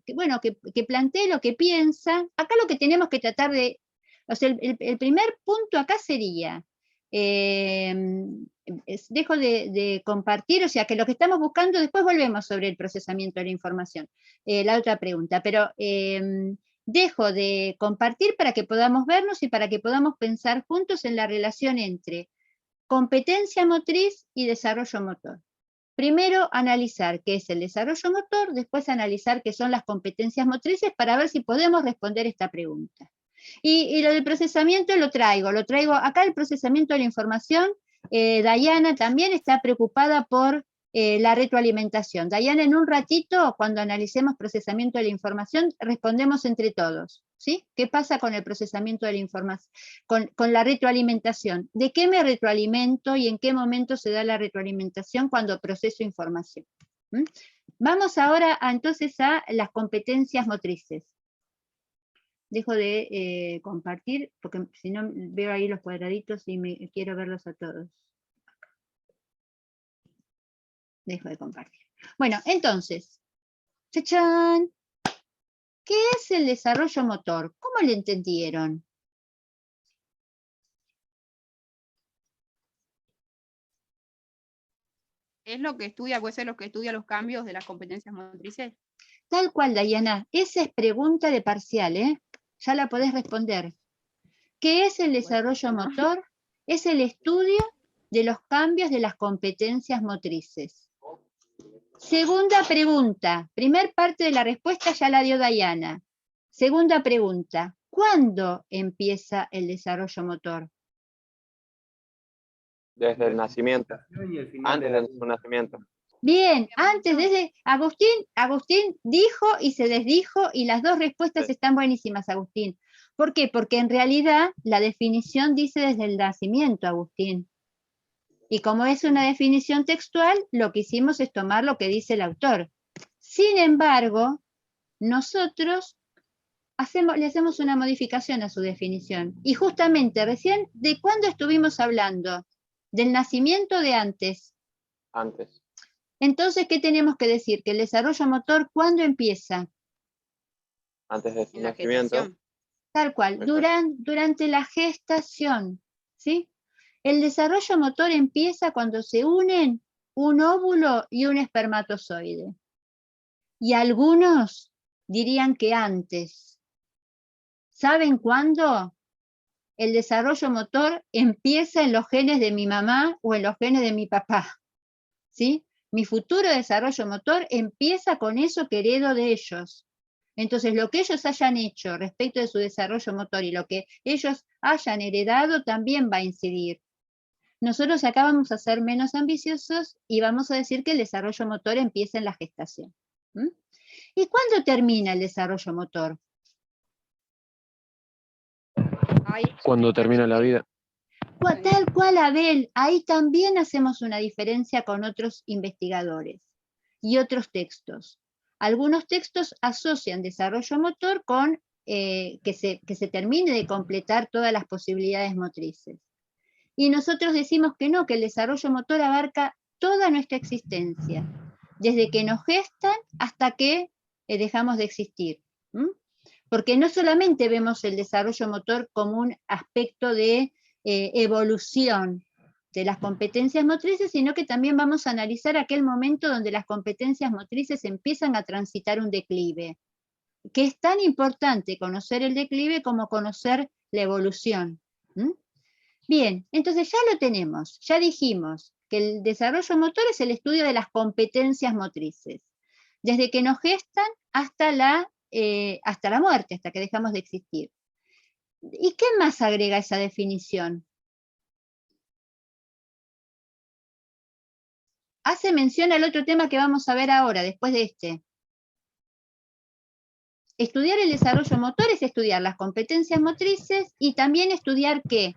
que plantee lo que piensa? Acá lo que tenemos que tratar de, o sea, el primer punto acá sería, dejo de compartir, o sea, que lo que estamos buscando, después volvemos sobre el procesamiento de la información, la otra pregunta, pero dejo de compartir para que podamos vernos y para que podamos pensar juntos en la relación entre competencia motriz y desarrollo motor. Primero analizar qué es el desarrollo motor, después analizar qué son las competencias motrices para ver si podemos responder esta pregunta. Y lo del procesamiento lo traigo acá el procesamiento de la información. Dayana también está preocupada por la retroalimentación. Dayana, en un ratito, cuando analicemos procesamiento de la información, respondemos entre todos, ¿sí? ¿Qué pasa con el procesamiento de la información? Con la retroalimentación. ¿De qué me retroalimento y en qué momento se da la retroalimentación cuando proceso información? Vamos ahora entonces a las competencias motrices. Dejo de compartir, porque si no veo ahí los cuadraditos y quiero verlos a todos. Dejo de compartir. Bueno, entonces, ¡Chachán! ¿Qué es el desarrollo motor? ¿Cómo le entendieron? ¿Es lo que estudia, puede ser lo que estudia los cambios de las competencias motrices? Tal cual, Dayana. Esa es pregunta de parcial, ¿eh? Ya la podés responder. ¿Qué es el desarrollo motor? Es el estudio de los cambios de las competencias motrices. Segunda pregunta. Primer parte de la respuesta ya la dio Dayana. Segunda pregunta. ¿Cuándo empieza el desarrollo motor? Desde el nacimiento, Y el final antes de su nacimiento. Bien, antes, desde Agustín dijo y se desdijo y las dos respuestas Sí. están buenísimas, Agustín. ¿Por qué? Porque en realidad la definición dice desde el nacimiento, Agustín. Y como es una definición textual, lo que hicimos es tomar lo que dice el autor. Sin embargo, nosotros le hacemos una modificación a su definición. Y justamente recién, ¿de cuándo estuvimos hablando? Del nacimiento o de antes. Antes, Entonces, ¿qué tenemos que decir? Que el desarrollo motor, ¿cuándo empieza? antes de su En la nacimiento. gestación. Tal cual, Exacto. durante la gestación, ¿sí? El desarrollo motor empieza cuando se unen un óvulo y un espermatozoide. Y algunos dirían que antes. ¿Saben cuándo? El desarrollo motor empieza en los genes de mi mamá o en los genes de mi papá, ¿sí? Mi futuro desarrollo motor empieza con eso que heredo de ellos. Entonces, lo que ellos hayan hecho respecto de su desarrollo motor y lo que ellos hayan heredado también va a incidir. Nosotros acá vamos a ser menos ambiciosos y vamos a decir que el desarrollo motor empieza en la gestación. ¿Mm? ¿Y cuándo termina el desarrollo motor? Ahí, Cuando termina la vida. Tal cual, Abel, ahí también hacemos una diferencia con otros investigadores y otros textos. Algunos textos asocian desarrollo motor con que se termine de completar todas las posibilidades motrices. Y nosotros decimos que no, que el desarrollo motor abarca toda nuestra existencia, desde que nos gestan hasta que dejamos de existir. ¿Mm? Porque no solamente vemos el desarrollo motor como un aspecto de evolución de las competencias motrices, sino que también vamos a analizar aquel momento donde las competencias motrices empiezan a transitar un declive, que es tan importante conocer el declive como conocer la evolución. ¿Mm? Bien, entonces ya lo tenemos, ya dijimos que el desarrollo motor es el estudio de las competencias motrices, desde que nos gestan hasta la muerte, hasta que dejamos de existir. ¿Y qué más agrega esa definición? Hace mención al otro tema que vamos a ver ahora, después de este. Estudiar el desarrollo motor es estudiar las competencias motrices y también estudiar ¿qué?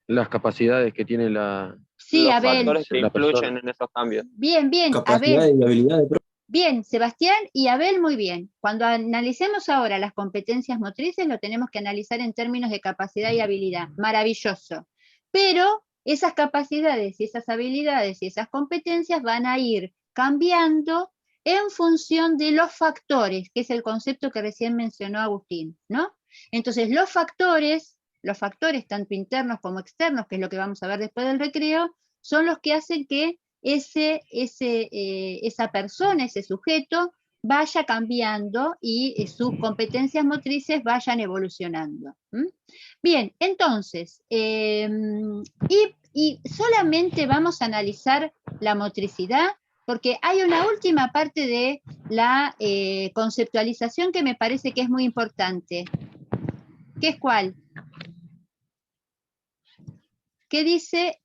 Las capacidades que tiene la... Sí, Los Abel. factores que La persona. influyen en esos cambios. Bien, Capacidades Abel. y habilidades. Bien, Sebastián y Abel, muy bien. Cuando analicemos ahora las competencias motrices, lo tenemos que analizar en términos de capacidad y habilidad. Maravilloso. Pero esas capacidades y esas habilidades y esas competencias van a ir cambiando en función de los factores, que es el concepto que recién mencionó Agustín, ¿no? Entonces, los factores tanto internos como externos, que es lo que vamos a ver después del recreo, son los que hacen que esa persona, ese sujeto, vaya cambiando y sus competencias motrices vayan evolucionando. ¿Mm? Bien, entonces, y solamente vamos a analizar la motricidad, porque hay una última parte de la conceptualización que me parece que es muy importante. ¿Qué es cuál? ¿Qué dice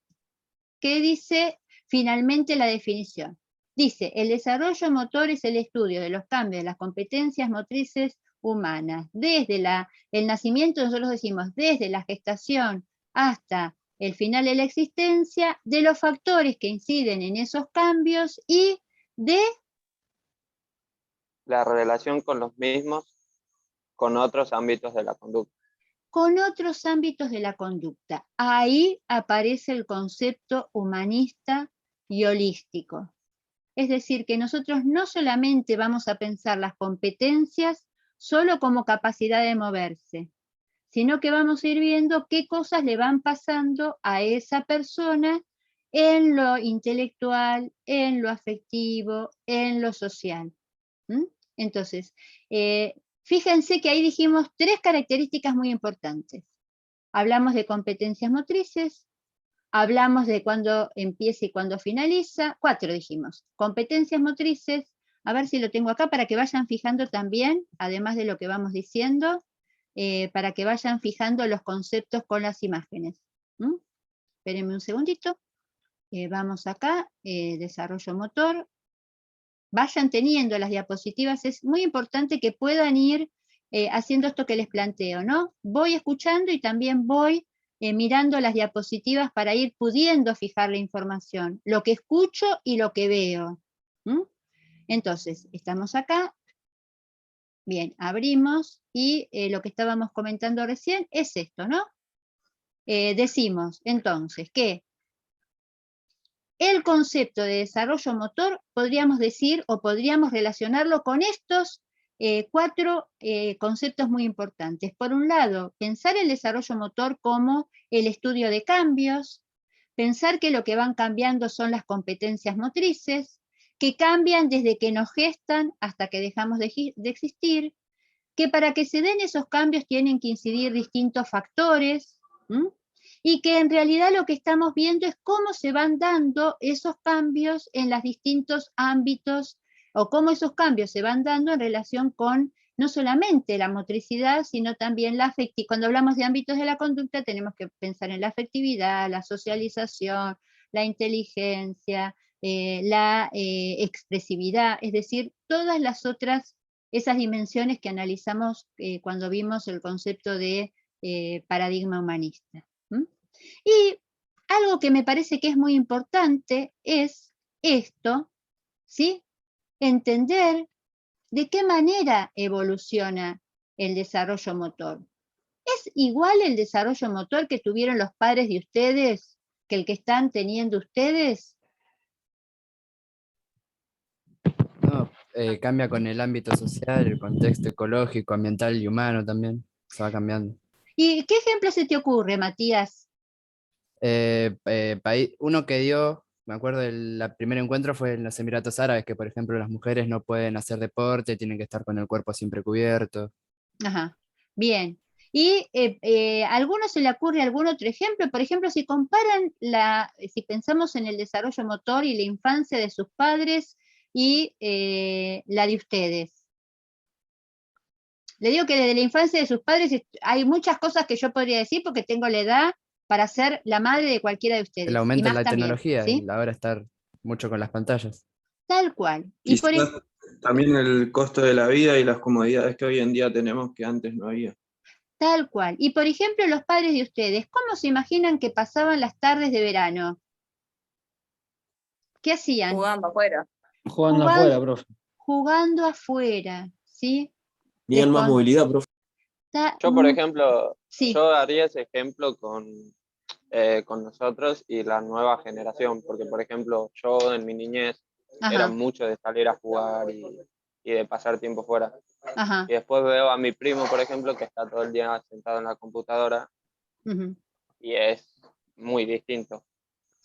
finalmente la definición? Dice, el desarrollo motor es el estudio de los cambios de las competencias motrices humanas. Desde el nacimiento, nosotros decimos, desde la gestación hasta el final de la existencia, de los factores que inciden en esos cambios y de... La relación con los mismos, con otros ámbitos de la conducta. Con otros ámbitos de la conducta. Ahí aparece el concepto humanista y holístico. Es decir, que nosotros no solamente vamos a pensar las competencias solo como capacidad de moverse, sino que vamos a ir viendo qué cosas le van pasando a esa persona en lo intelectual, en lo afectivo, en lo social. ¿Mm? Entonces, fíjense que ahí dijimos 3 características muy importantes. Hablamos de competencias motrices, hablamos de cuándo empieza y cuándo finaliza, 4 dijimos. Competencias motrices, a ver si lo tengo acá para que vayan fijando también, además de lo que vamos diciendo, para que vayan fijando los conceptos con las imágenes. ¿Mm? Espérenme un segundito. Vamos acá, desarrollo motor. Vayan teniendo las diapositivas, es muy importante que puedan ir haciendo esto que les planteo, ¿no? Voy escuchando y también voy mirando las diapositivas para ir pudiendo fijar la información, lo que escucho y lo que veo. ¿Mm? Entonces, estamos acá. Bien, abrimos y lo que estábamos comentando recién es esto, ¿no? Decimos entonces que el concepto de desarrollo motor podríamos decir o podríamos relacionarlo con estos 4 conceptos muy importantes. Por un lado, pensar el desarrollo motor como el estudio de cambios, pensar que lo que van cambiando son las competencias motrices, que cambian desde que nos gestan hasta que dejamos de existir, que para que se den esos cambios tienen que incidir distintos factores, y que en realidad lo que estamos viendo es cómo se van dando esos cambios en los distintos ámbitos, o cómo esos cambios se van dando en relación con no solamente la motricidad, sino también la afectividad. Cuando hablamos de ámbitos de la conducta, tenemos que pensar en la afectividad, la socialización, la inteligencia, la expresividad, es decir, todas las otras, esas dimensiones que analizamos cuando vimos el concepto de paradigma humanista. Y algo que me parece que es muy importante es esto, ¿sí? Entender de qué manera evoluciona el desarrollo motor. ¿Es igual el desarrollo motor que tuvieron los padres de ustedes que el que están teniendo ustedes? No, cambia con el ámbito social, el contexto ecológico, ambiental y humano también. Se va cambiando. ¿Y qué ejemplo se te ocurre, Matías? Uno que dio, me acuerdo, el primer encuentro fue en los Emiratos Árabes, que por ejemplo las mujeres no pueden hacer deporte, tienen que estar con el cuerpo siempre cubierto. Ajá, bien. ¿Y a alguno se le ocurre algún otro ejemplo? Por ejemplo, si comparan, si pensamos en el desarrollo motor y la infancia de sus padres y la de ustedes. Le digo que desde la infancia de sus padres hay muchas cosas que yo podría decir porque tengo la edad para ser la madre de cualquiera de ustedes. El aumento y de más la también, tecnología, ¿sí? y la hora estar mucho con las pantallas. Tal cual. Y por Quizás también el costo de la vida y las comodidades que hoy en día tenemos que antes no había. Tal cual. Y por ejemplo, los padres de ustedes, ¿cómo se imaginan que pasaban las tardes de verano? ¿Qué hacían? Jugando afuera. Jugando afuera, profe. Jugando afuera, ¿sí? Tenían más movilidad, profe. Yo, por ejemplo, sí. yo daría ese ejemplo con nosotros y la nueva generación, porque, por ejemplo, yo en mi niñez era mucho de salir a jugar y de pasar tiempo fuera. Ajá. Y después veo a mi primo, por ejemplo, que está todo el día sentado en la computadora y es muy distinto.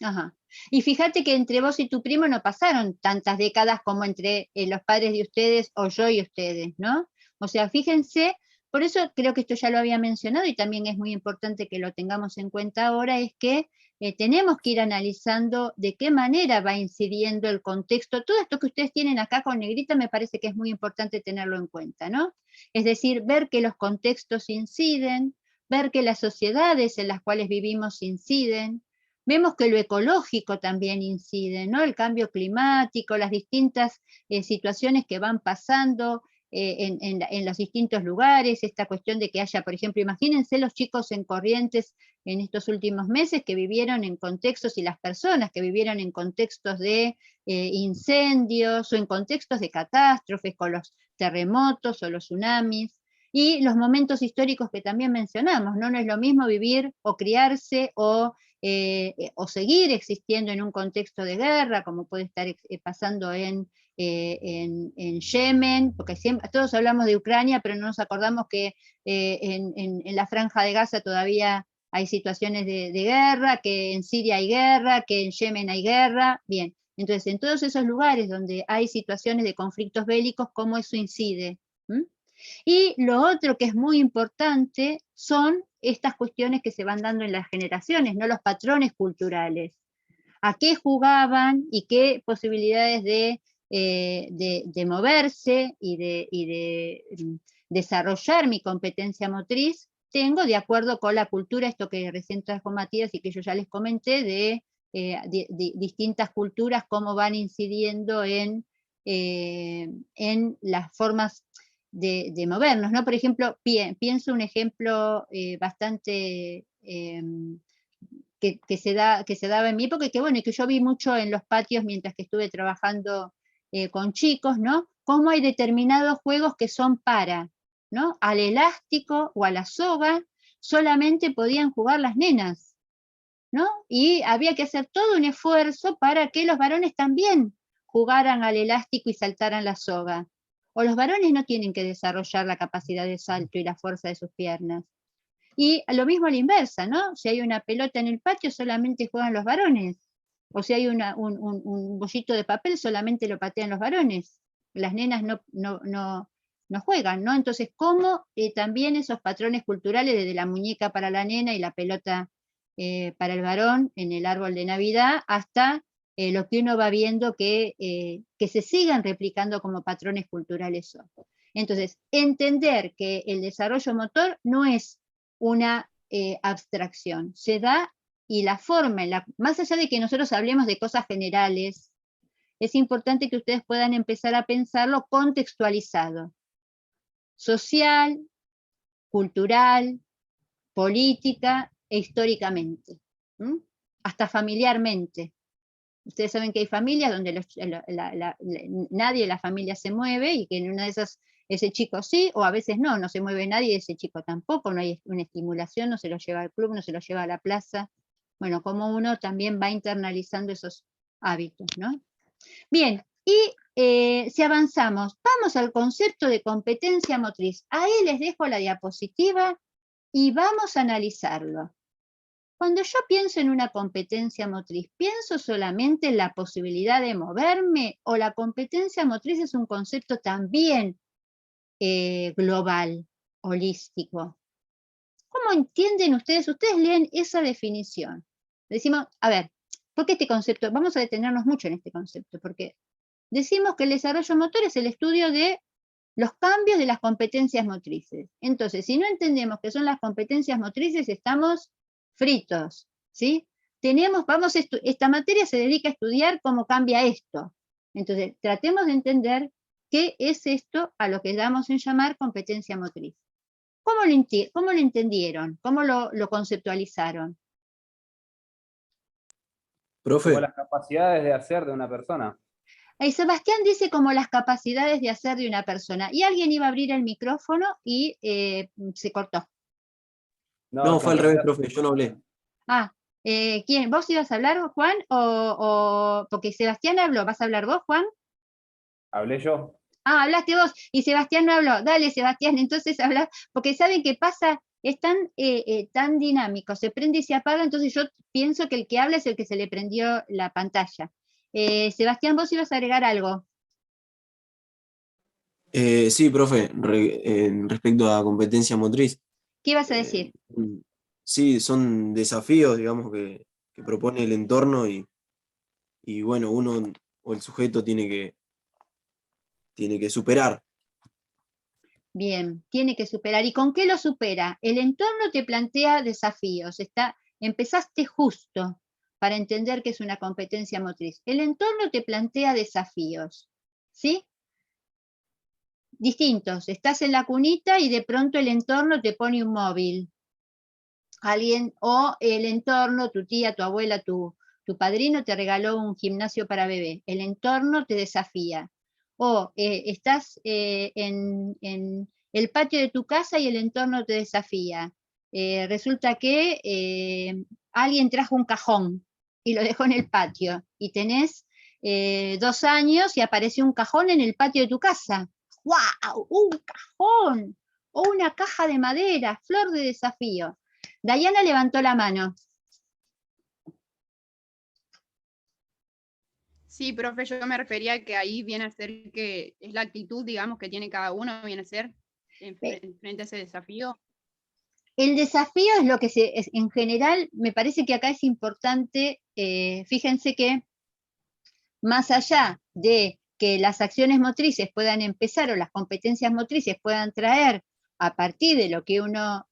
Ajá. Y fíjate que entre vos y tu primo no pasaron tantas décadas como entre los padres de ustedes o yo y ustedes, ¿no? O sea, fíjense, por eso creo que esto ya lo había mencionado y también es muy importante que lo tengamos en cuenta ahora, es que tenemos que ir analizando de qué manera va incidiendo el contexto. Todo esto que ustedes tienen acá con negrita me parece que es muy importante tenerlo en cuenta, ¿no? Es decir, ver que los contextos inciden, ver que las sociedades en las cuales vivimos inciden. Vemos que lo ecológico también incide, ¿no? El cambio climático, las distintas situaciones que van pasando en los distintos lugares, esta cuestión de que haya, por ejemplo, imagínense los chicos en Corrientes en estos últimos meses que vivieron en contextos, y las personas que vivieron en contextos de incendios o en contextos de catástrofes con los terremotos o los tsunamis, y los momentos históricos que también mencionamos, ¿no? No es lo mismo vivir o criarse o o seguir existiendo en un contexto de guerra, como puede estar pasando en Yemen, porque siempre, todos hablamos de Ucrania, pero no nos acordamos que en la Franja de Gaza todavía hay situaciones de guerra, que en Siria hay guerra, que en Yemen hay guerra. Bien, entonces en todos esos lugares donde hay situaciones de conflictos bélicos, ¿cómo eso incide? Y lo otro que es muy importante son estas cuestiones que se van dando en las generaciones, ¿no? Los patrones culturales. ¿A qué jugaban y qué posibilidades de moverse y de desarrollar mi competencia motriz tengo de acuerdo con la cultura, esto que recién trajo Matías y que yo ya les comenté, de distintas culturas, cómo van incidiendo en las formas de movernos, ¿no? Por ejemplo, pienso un ejemplo bastante que se daba en mi época, y que bueno, y que yo vi mucho en los patios mientras que estuve trabajando con chicos, ¿no? Cómo hay determinados juegos que son para, ¿no? Al elástico o a la soga solamente podían jugar las nenas, ¿no? Y había que hacer todo un esfuerzo para que los varones también jugaran al elástico y saltaran la soga. O los varones no tienen que desarrollar la capacidad de salto y la fuerza de sus piernas. Y lo mismo a la inversa, ¿no? Si hay una pelota en el patio, solamente juegan los varones. O si hay un bollito de papel, solamente lo patean los varones. Las nenas no juegan, ¿no? Entonces, ¿cómo también esos patrones culturales, desde la muñeca para la nena y la pelota para el varón en el árbol de Navidad, hasta lo que uno va viendo que se sigan replicando como patrones culturales son? Entonces, entender que el desarrollo motor no es una abstracción, se da, y la forma, más allá de que nosotros hablemos de cosas generales, es importante que ustedes puedan empezar a pensarlo contextualizado, social, cultural, política e históricamente, hasta familiarmente. Ustedes saben que hay familias donde nadie de la familia se mueve, y que en una de esas ese chico sí, o a veces no se mueve nadie y ese chico tampoco, no hay una estimulación, no se lo lleva al club, no se lo lleva a la plaza. Bueno, como uno también va internalizando esos hábitos, ¿no? Bien, y si avanzamos, vamos al concepto de competencia motriz. Ahí les dejo la diapositiva y vamos a analizarlo. Cuando yo pienso en una competencia motriz, ¿pienso solamente en la posibilidad de moverme, o la competencia motriz es un concepto también global, holístico? ¿Cómo entienden ustedes? Ustedes leen esa definición. Decimos, a ver, ¿por qué este concepto? Vamos a detenernos mucho en este concepto, porque decimos que el desarrollo motor es el estudio de los cambios de las competencias motrices. Entonces, si no entendemos qué son las competencias motrices, estamos fritos, ¿sí? Esta materia se dedica a estudiar cómo cambia esto. Entonces, tratemos de entender qué es esto a lo que damos en llamar competencia motriz. ¿Cómo lo entendieron? ¿Cómo lo conceptualizaron? Profe. Como las capacidades de hacer de una persona. Sebastián dice como las capacidades de hacer de una persona. Y alguien iba a abrir el micrófono y se cortó. No, fue al revés, profe, yo no hablé. ¿Quién? ¿Vos ibas a hablar, Juan? Porque Sebastián habló. ¿Vas a hablar vos, Juan? Hablé yo. Hablaste vos, y Sebastián no habló. Dale, Sebastián, entonces habla, porque saben qué pasa, es tan dinámico, se prende y se apaga, entonces yo pienso que el que habla es el que se le prendió la pantalla. Sebastián, vos ibas a agregar algo. Sí, profe, respecto a competencia motriz. ¿Qué ibas a decir? Sí, son desafíos, digamos, que propone el entorno y bueno, uno o el sujeto tiene que superar. Bien, tiene que superar. ¿Y con qué lo supera? El entorno te plantea desafíos. Empezaste justo para entender que es una competencia motriz. El entorno te plantea desafíos, ¿sí? Distintos. Estás en la cunita y de pronto el entorno te pone un móvil. O el entorno, tu tía, tu abuela, tu padrino te regaló un gimnasio para bebé. El entorno te desafía. O estás en el patio de tu casa y el entorno te desafía. Resulta que alguien trajo un cajón y lo dejó en el patio, y tenés 2 años y apareció un cajón en el patio de tu casa. ¡Wow! ¡Un cajón! O una caja de madera, flor de desafío. Dayana levantó la mano. Sí, profe, yo me refería a que ahí viene a ser que es la actitud, digamos, que tiene cada uno, viene a ser frente a ese desafío. El desafío es lo que en general, me parece que acá es importante, fíjense que más allá de que las acciones motrices puedan empezar o las competencias motrices puedan traer a partir de lo que uno,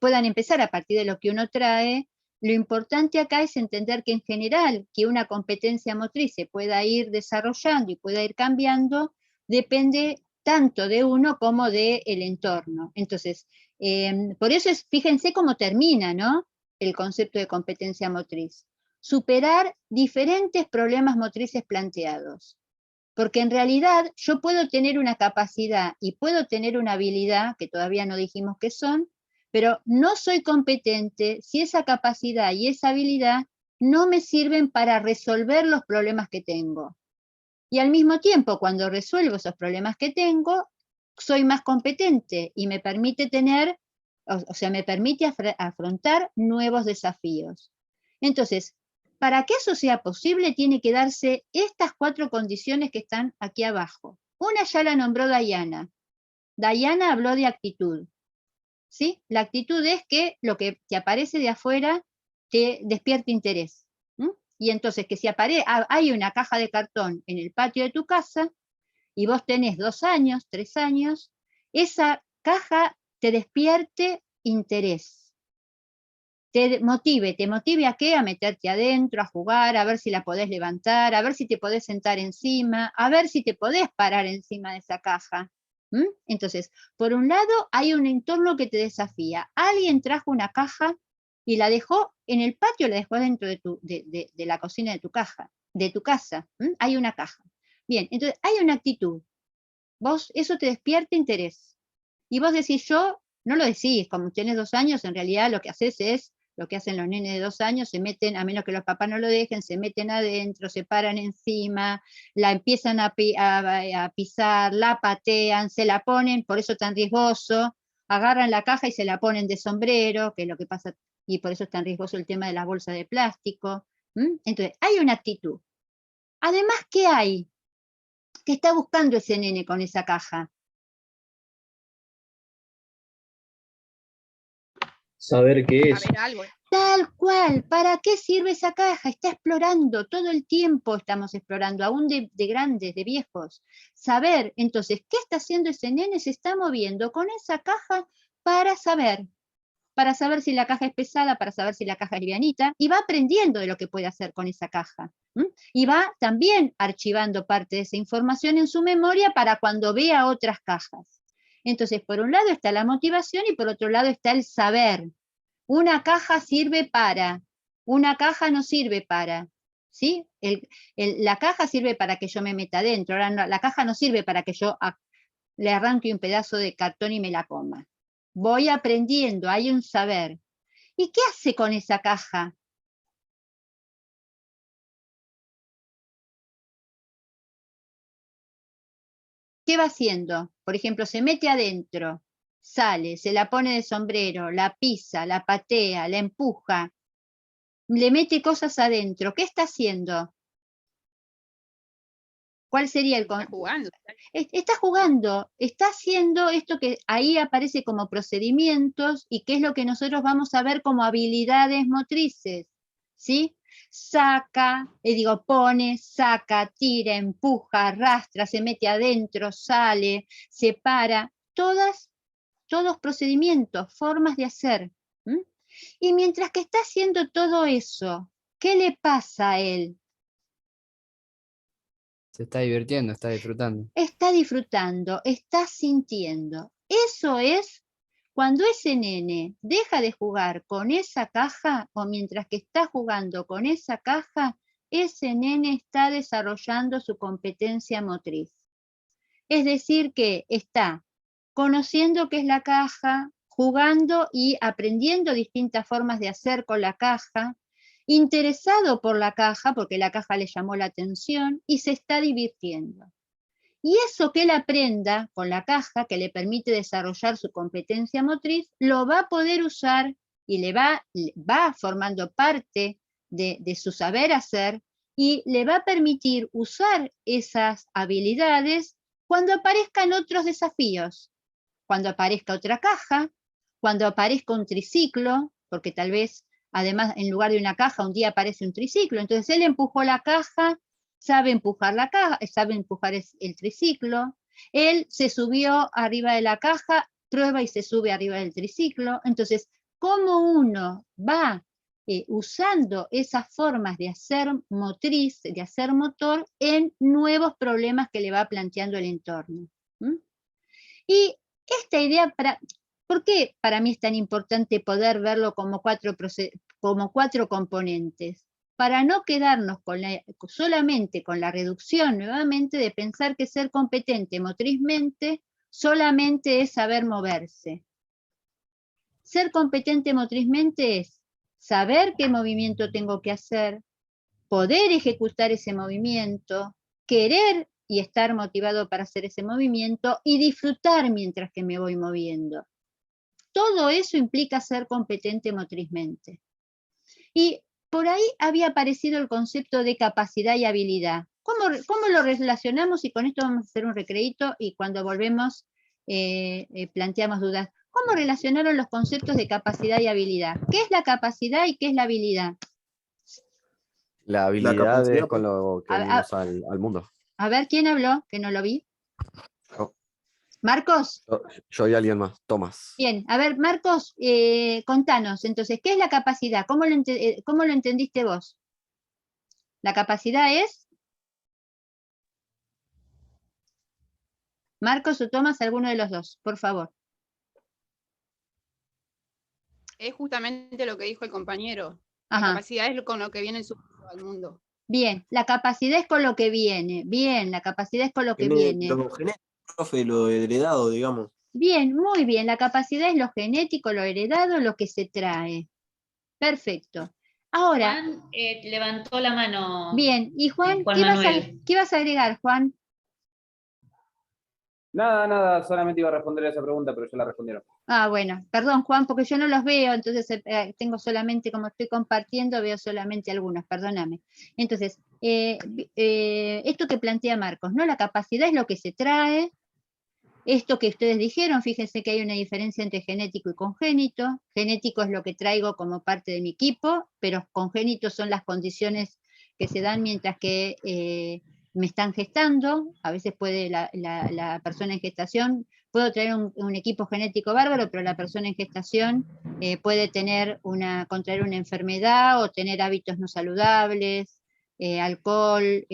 puedan empezar a partir de lo que uno trae, lo importante acá es entender que en general que una competencia motriz se pueda ir desarrollando y pueda ir cambiando, depende tanto de uno como del entorno. Entonces, por eso fíjense cómo termina, ¿no?, el concepto de competencia motriz. Superar diferentes problemas motrices planteados. Porque en realidad yo puedo tener una capacidad y puedo tener una habilidad, que todavía no dijimos qué son, pero no soy competente si esa capacidad y esa habilidad no me sirven para resolver los problemas que tengo. Y al mismo tiempo, cuando resuelvo esos problemas que tengo, soy más competente y me permite tener, o sea, me permite afrontar nuevos desafíos. Entonces, para que eso sea posible, tiene que darse estas 4 condiciones que están aquí abajo. Una ya la nombró Dayana. Dayana habló de actitud. ¿Sí? La actitud es que lo que te aparece de afuera te despierta interés. Y entonces que si hay una caja de cartón en el patio de tu casa y vos tenés 2 años, 3 años, esa caja te despierte interés. Te motive ¿a qué? A meterte adentro, a jugar, a ver si la podés levantar, a ver si te podés sentar encima, a ver si te podés parar encima de esa caja. Entonces, por un lado, hay un entorno que te desafía. Alguien trajo una caja y la dejó en el patio, la dejó dentro de la cocina de tu casa. Hay una caja. Bien, entonces hay una actitud. Eso te despierta interés. Y vos decís, yo, no lo decís, como tenés 2 años, en realidad lo que haces es lo que hacen los nenes de 2 años, se meten, a menos que los papás no lo dejen, se meten adentro, se paran encima, la empiezan a pisar, la patean, se la ponen, por eso es tan riesgoso, agarran la caja y se la ponen de sombrero, que es lo que pasa, y por eso es tan riesgoso el tema de las bolsas de plástico. Entonces, hay una actitud. Además, ¿qué hay? ¿Qué está buscando ese nene con esa caja? Saber qué es. Saber algo. Tal cual, ¿para qué sirve esa caja? Está explorando, todo el tiempo estamos explorando, aún de grandes, de viejos. Saber, entonces, ¿qué está haciendo ese nene? Se está moviendo con esa caja para saber si la caja es pesada, para saber si la caja es livianita, y va aprendiendo de lo que puede hacer con esa caja. Y va también archivando parte de esa información en su memoria para cuando vea otras cajas. Entonces, por un lado está la motivación y por otro lado está el saber. Una caja sirve para, una caja no sirve para, ¿sí? La caja sirve para que yo me meta adentro, ahora no, la caja no sirve para que yo le arranque un pedazo de cartón y me la coma. Voy aprendiendo, hay un saber. ¿Y qué hace con esa caja? ¿Qué va haciendo? Por ejemplo, se mete adentro, sale, se la pone de sombrero, la pisa, la patea, la empuja, le mete cosas adentro. ¿Qué está haciendo? ¿Cuál sería el Está jugando. Está jugando, está haciendo esto que ahí aparece como procedimientos y que es lo que nosotros vamos a ver como habilidades motrices, ¿sí? Saca, pone, saca, tira, empuja, arrastra, se mete adentro, sale, se para, todos procedimientos, formas de hacer. Y mientras que está haciendo todo eso, ¿qué le pasa a él? Se está divirtiendo, está disfrutando. Está disfrutando, está sintiendo. Eso es cuando ese nene deja de jugar con esa caja o mientras que está jugando con esa caja, ese nene está desarrollando su competencia motriz. Es decir, que está conociendo qué es la caja, jugando y aprendiendo distintas formas de hacer con la caja, interesado por la caja, porque la caja le llamó la atención, y se está divirtiendo. Y eso que él aprenda con la caja, que le permite desarrollar su competencia motriz, lo va a poder usar y le va formando parte de su saber hacer, y le va a permitir usar esas habilidades cuando aparezcan otros desafíos, cuando aparezca otra caja, cuando aparezca un triciclo, porque tal vez, además, en lugar de una caja, un día aparece un triciclo. Entonces él empujó la caja, sabe empujar la caja, sabe empujar el triciclo, él se subió arriba de la caja, prueba y se sube arriba del triciclo. Entonces, ¿cómo uno va usando esas formas de hacer motriz, de hacer motor, en nuevos problemas que le va planteando el entorno? Y esta idea, ¿por qué para mí es tan importante poder verlo como cuatro componentes? Para no quedarnos solamente con la reducción nuevamente de pensar que ser competente motrizmente solamente es saber moverse. Ser competente motrizmente es saber qué movimiento tengo que hacer, poder ejecutar ese movimiento, querer y estar motivado para hacer ese movimiento y disfrutar mientras que me voy moviendo. Todo eso implica ser competente motrizmente. Y por ahí había aparecido el concepto de capacidad y habilidad. ¿Cómo lo relacionamos? Y con esto vamos a hacer un recreíto y cuando volvemos planteamos dudas. ¿Cómo relacionaron los conceptos de capacidad y habilidad? ¿Qué es la capacidad y qué es la habilidad? La habilidad capacidad, es con lo que venimos al mundo. A ver, ¿quién habló? Que no lo vi. Yo. Marcos. Yo y alguien más, Tomás. Bien, a ver, Marcos, contanos, entonces, ¿qué es la capacidad? ¿Cómo lo entendiste vos? ¿La capacidad es? Marcos o Tomás, alguno de los dos, por favor. Es justamente lo que dijo el compañero. Ajá. La capacidad es con lo que viene al mundo. Bien, la capacidad es con lo que viene. Bien, la capacidad es con lo que viene. Lo genético, profe, lo heredado, digamos. Bien, muy bien. La capacidad es lo genético, lo heredado, lo que se trae. Perfecto. Ahora. Juan levantó la mano. Bien, y Juan, Juan ¿qué vas a agregar, Juan? Nada, solamente iba a responder a esa pregunta, pero ya la respondieron. Ah, bueno, perdón, Juan, porque yo no los veo, entonces tengo solamente, como estoy compartiendo, veo solamente algunos, perdóname. Entonces, esto que plantea Marcos, ¿no? La capacidad es lo que se trae. Esto que ustedes dijeron, fíjense que hay una diferencia entre genético y congénito. Genético es lo que traigo como parte de mi equipo, pero congénito son las condiciones que se dan mientras que me están gestando. A veces puede la persona en gestación, puedo traer un equipo genético bárbaro, pero la persona en gestación puede contraer una enfermedad o tener hábitos no saludables, alcohol,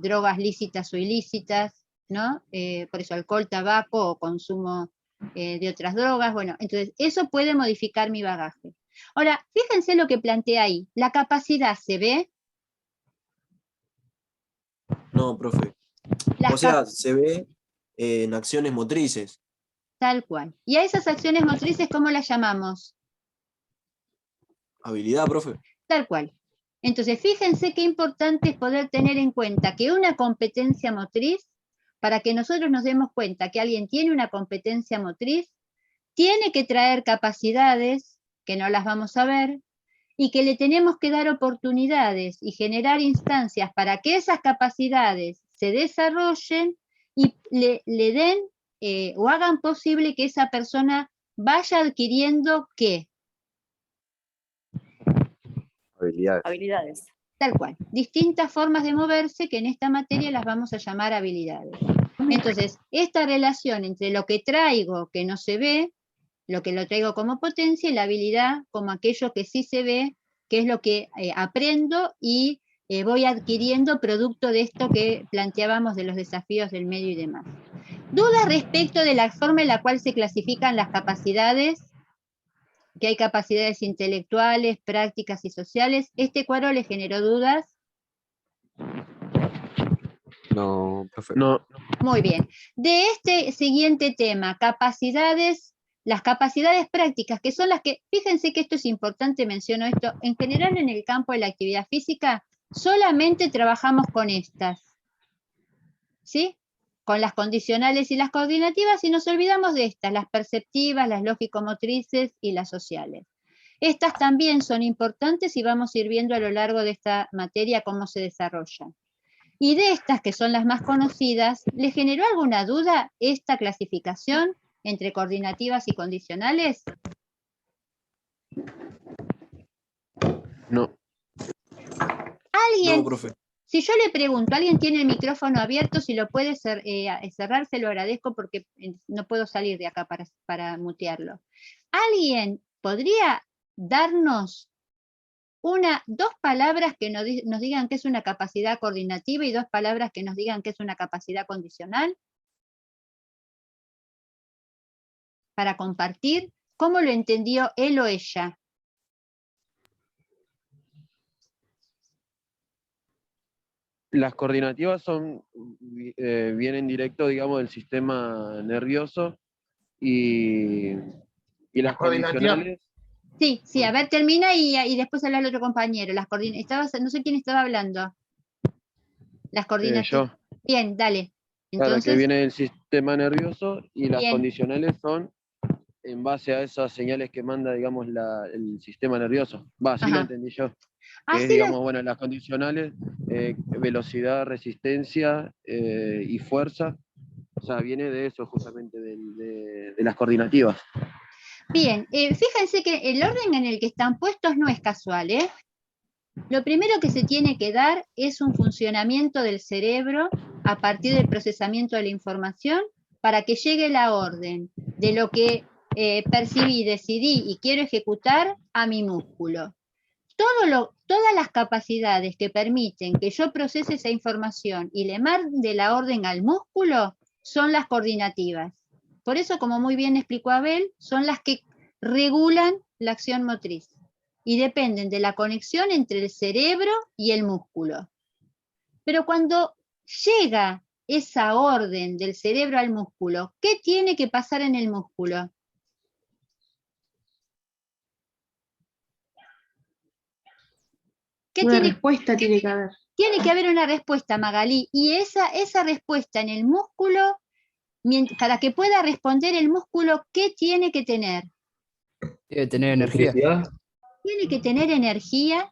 drogas lícitas o ilícitas, ¿no? Por eso alcohol, tabaco o consumo de otras drogas. Bueno, entonces eso puede modificar mi bagaje. Ahora, fíjense lo que plantea ahí. ¿La capacidad se ve? No, profe. O sea, se ve en acciones motrices. Tal cual. ¿Y a esas acciones motrices cómo las llamamos? Habilidad, profe. Tal cual. Entonces, fíjense qué importante es poder tener en cuenta que una competencia motriz, para que nosotros nos demos cuenta que alguien tiene una competencia motriz, tiene que traer capacidades, que no las vamos a ver, y que le tenemos que dar oportunidades y generar instancias para que esas capacidades se desarrollen y le den o hagan posible que esa persona vaya adquiriendo ¿qué? Habilidades. Tal cual. Distintas formas de moverse que en esta materia las vamos a llamar habilidades. Entonces, esta relación entre lo que traigo que no se ve, lo que lo traigo como potencia, y la habilidad como aquello que sí se ve, que es lo que aprendo y voy adquiriendo producto de esto que planteábamos de los desafíos del medio y demás. ¿Dudas respecto de la forma en la cual se clasifican las capacidades? Que hay capacidades intelectuales, prácticas y sociales. ¿Este cuadro le generó dudas? No, profe. No. Muy bien. De este siguiente tema, capacidades las capacidades prácticas, que son las que, fíjense que esto es importante, menciono esto, en general en el campo de la actividad física, solamente trabajamos con estas, ¿sí? Con las condicionales y las coordinativas, y nos olvidamos de estas, las perceptivas, las lógico-motrices y las sociales. Estas también son importantes y vamos a ir viendo a lo largo de esta materia cómo se desarrollan. Y de estas, que son las más conocidas, ¿les generó alguna duda esta clasificación entre coordinativas y condicionales? No. ¿Alguien? No, profe. Si yo le pregunto, ¿alguien tiene el micrófono abierto? Si lo puede cerrar, se lo agradezco porque no puedo salir de acá para mutearlo. ¿Alguien podría darnos dos palabras que nos digan que es una capacidad coordinativa y dos palabras que nos digan que es una capacidad condicional? Para compartir, ¿cómo lo entendió él o ella? Las coordinativas vienen directo, digamos, del sistema nervioso y las condicionales. Sí, a ver, termina y después habla el otro compañero. No sé quién estaba hablando. Las coordinativas. Yo. Bien, dale. Entonces, claro, que viene del sistema nervioso y las condicionales son en base a esas señales que manda, digamos, el sistema nervioso. Así lo entendí yo. Que es, digamos, bueno, las condicionales, velocidad, resistencia y fuerza. O sea, viene de eso justamente, de las coordinativas. Bien, fíjense que el orden en el que están puestos no es casual, ¿eh? Lo primero que se tiene que dar es un funcionamiento del cerebro a partir del procesamiento de la información para que llegue la orden de lo que percibí, decidí y quiero ejecutar a mi músculo. Todas las capacidades que permiten que yo procese esa información y le mande la orden al músculo son las coordinativas. Por eso, como muy bien explicó Abel, son las que regulan la acción motriz y dependen de la conexión entre el cerebro y el músculo. Pero cuando llega esa orden del cerebro al músculo, ¿qué tiene que pasar en el músculo? Una respuesta tiene que haber. Tiene que haber una respuesta, Magalí, y esa respuesta en el músculo, para que pueda responder el músculo, ¿qué tiene que tener? Tiene que tener energía. Tiene que tener energía,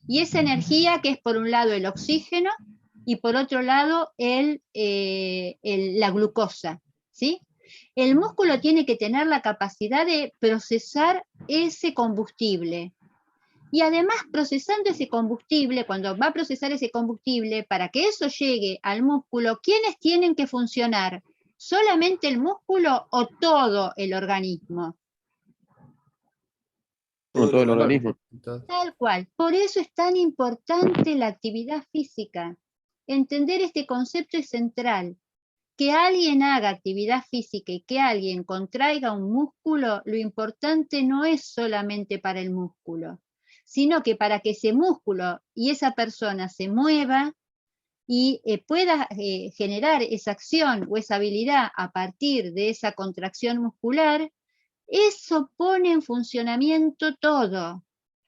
y esa energía que es por un lado el oxígeno y por otro lado la glucosa, ¿sí? El músculo tiene que tener la capacidad de procesar ese combustible. Y además, procesando ese combustible, cuando va a procesar ese combustible, para que eso llegue al músculo, ¿quiénes tienen que funcionar? ¿Solamente el músculo o todo el organismo? Todo el organismo. Tal cual. Por eso es tan importante la actividad física. Entender este concepto es central. Que alguien haga actividad física y que alguien contraiga un músculo, lo importante no es solamente para el músculo, sino que para que ese músculo y esa persona se mueva y pueda generar esa acción o esa habilidad a partir de esa contracción muscular, eso pone en funcionamiento todo.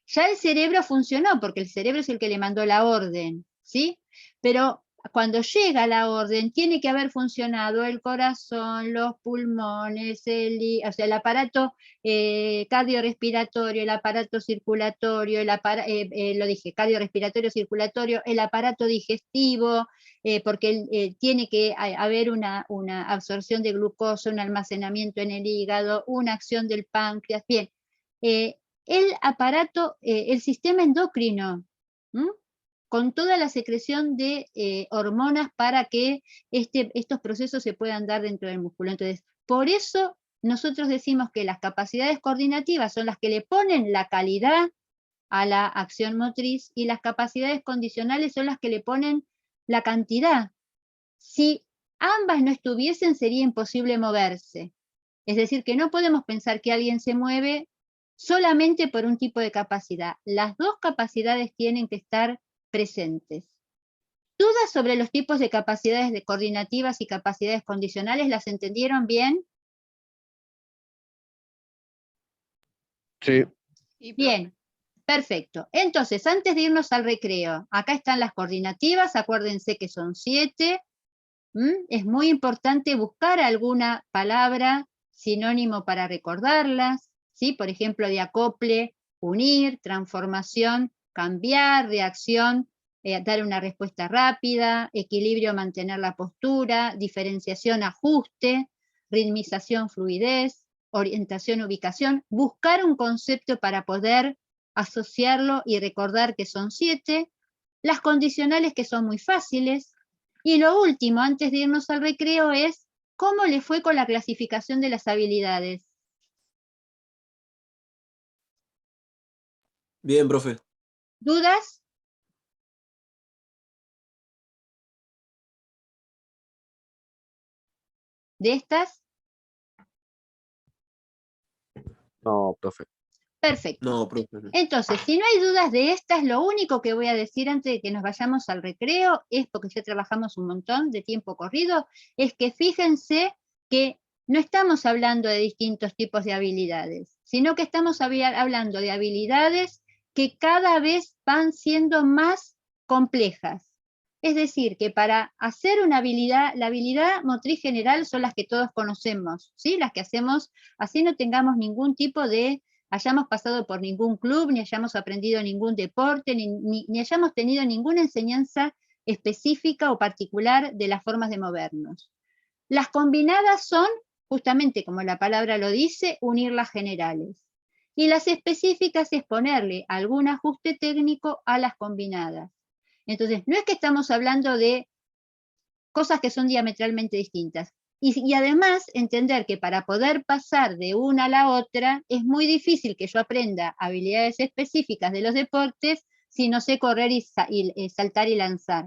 Ya el cerebro funcionó, porque el cerebro es el que le mandó la orden, ¿sí? Pero cuando llega la orden, tiene que haber funcionado el corazón, los pulmones, o sea, el aparato cardiorrespiratorio, el aparato circulatorio, lo dije, cardiorrespiratorio, circulatorio, el aparato digestivo, porque tiene que haber una absorción de glucosa, un almacenamiento en el hígado, una acción del páncreas. Bien, el aparato, el sistema endocrino, con toda la secreción de hormonas para que estos procesos se puedan dar dentro del músculo. Entonces, por eso nosotros decimos que las capacidades coordinativas son las que le ponen la calidad a la acción motriz y las capacidades condicionales son las que le ponen la cantidad. Si ambas no estuviesen, sería imposible moverse. Es decir, que no podemos pensar que alguien se mueve solamente por un tipo de capacidad. Las dos capacidades tienen que estar presentes. ¿Dudas sobre los tipos de capacidades coordinativas y capacidades condicionales? ¿Las entendieron bien? Sí. Bien, perfecto. Entonces, antes de irnos al recreo, acá están las coordinativas, acuérdense que son 7. Es muy importante buscar alguna palabra sinónimo para recordarlas, ¿sí? Por ejemplo, de acople, unir, transformación, cambiar, reacción, dar una respuesta rápida, equilibrio, mantener la postura, diferenciación, ajuste, ritmización, fluidez, orientación, ubicación, buscar un concepto para poder asociarlo y recordar que son 7, las condicionales que son muy fáciles, y lo último, antes de irnos al recreo, es ¿cómo le fue con la clasificación de las habilidades? Bien, profe. ¿Dudas? ¿De estas? No, profe. Perfecto. No, profe. Entonces, si no hay dudas de estas, lo único que voy a decir antes de que nos vayamos al recreo, es porque ya trabajamos un montón de tiempo corrido, es que fíjense que no estamos hablando de distintos tipos de habilidades, sino que estamos hablando de habilidades que cada vez van siendo más complejas. Es decir, que para hacer una habilidad, la habilidad motriz general son las que todos conocemos, ¿sí? Las que hacemos, así no tengamos ningún tipo de hayamos pasado por ningún club, ni hayamos aprendido ningún deporte, ni hayamos tenido ninguna enseñanza específica o particular de las formas de movernos. Las combinadas son, justamente como la palabra lo dice, unir las generales. Y las específicas es ponerle algún ajuste técnico a las combinadas. Entonces, no es que estamos hablando de cosas que son diametralmente distintas. Y además entender que para poder pasar de una a la otra es muy difícil que yo aprenda habilidades específicas de los deportes si no sé correr y saltar y lanzar.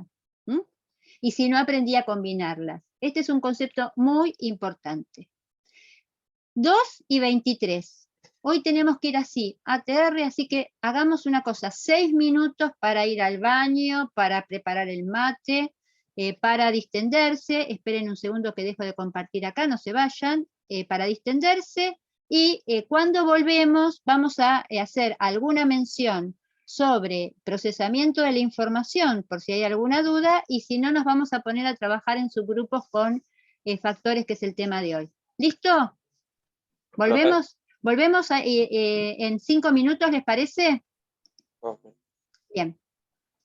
Y si no aprendí a combinarlas. Este es un concepto muy importante. 2 y 23. Hoy tenemos que ir así, ATR, así que hagamos una cosa, 6 minutos para ir al baño, para preparar el mate, para distenderse, esperen un segundo que dejo de compartir acá, no se vayan, para distenderse, y cuando volvemos vamos a hacer alguna mención sobre procesamiento de la información, por si hay alguna duda, y si no nos vamos a poner a trabajar en subgrupos con factores, que es el tema de hoy. ¿Listo? Volvemos en 5 minutos, ¿les parece? Okay. Bien.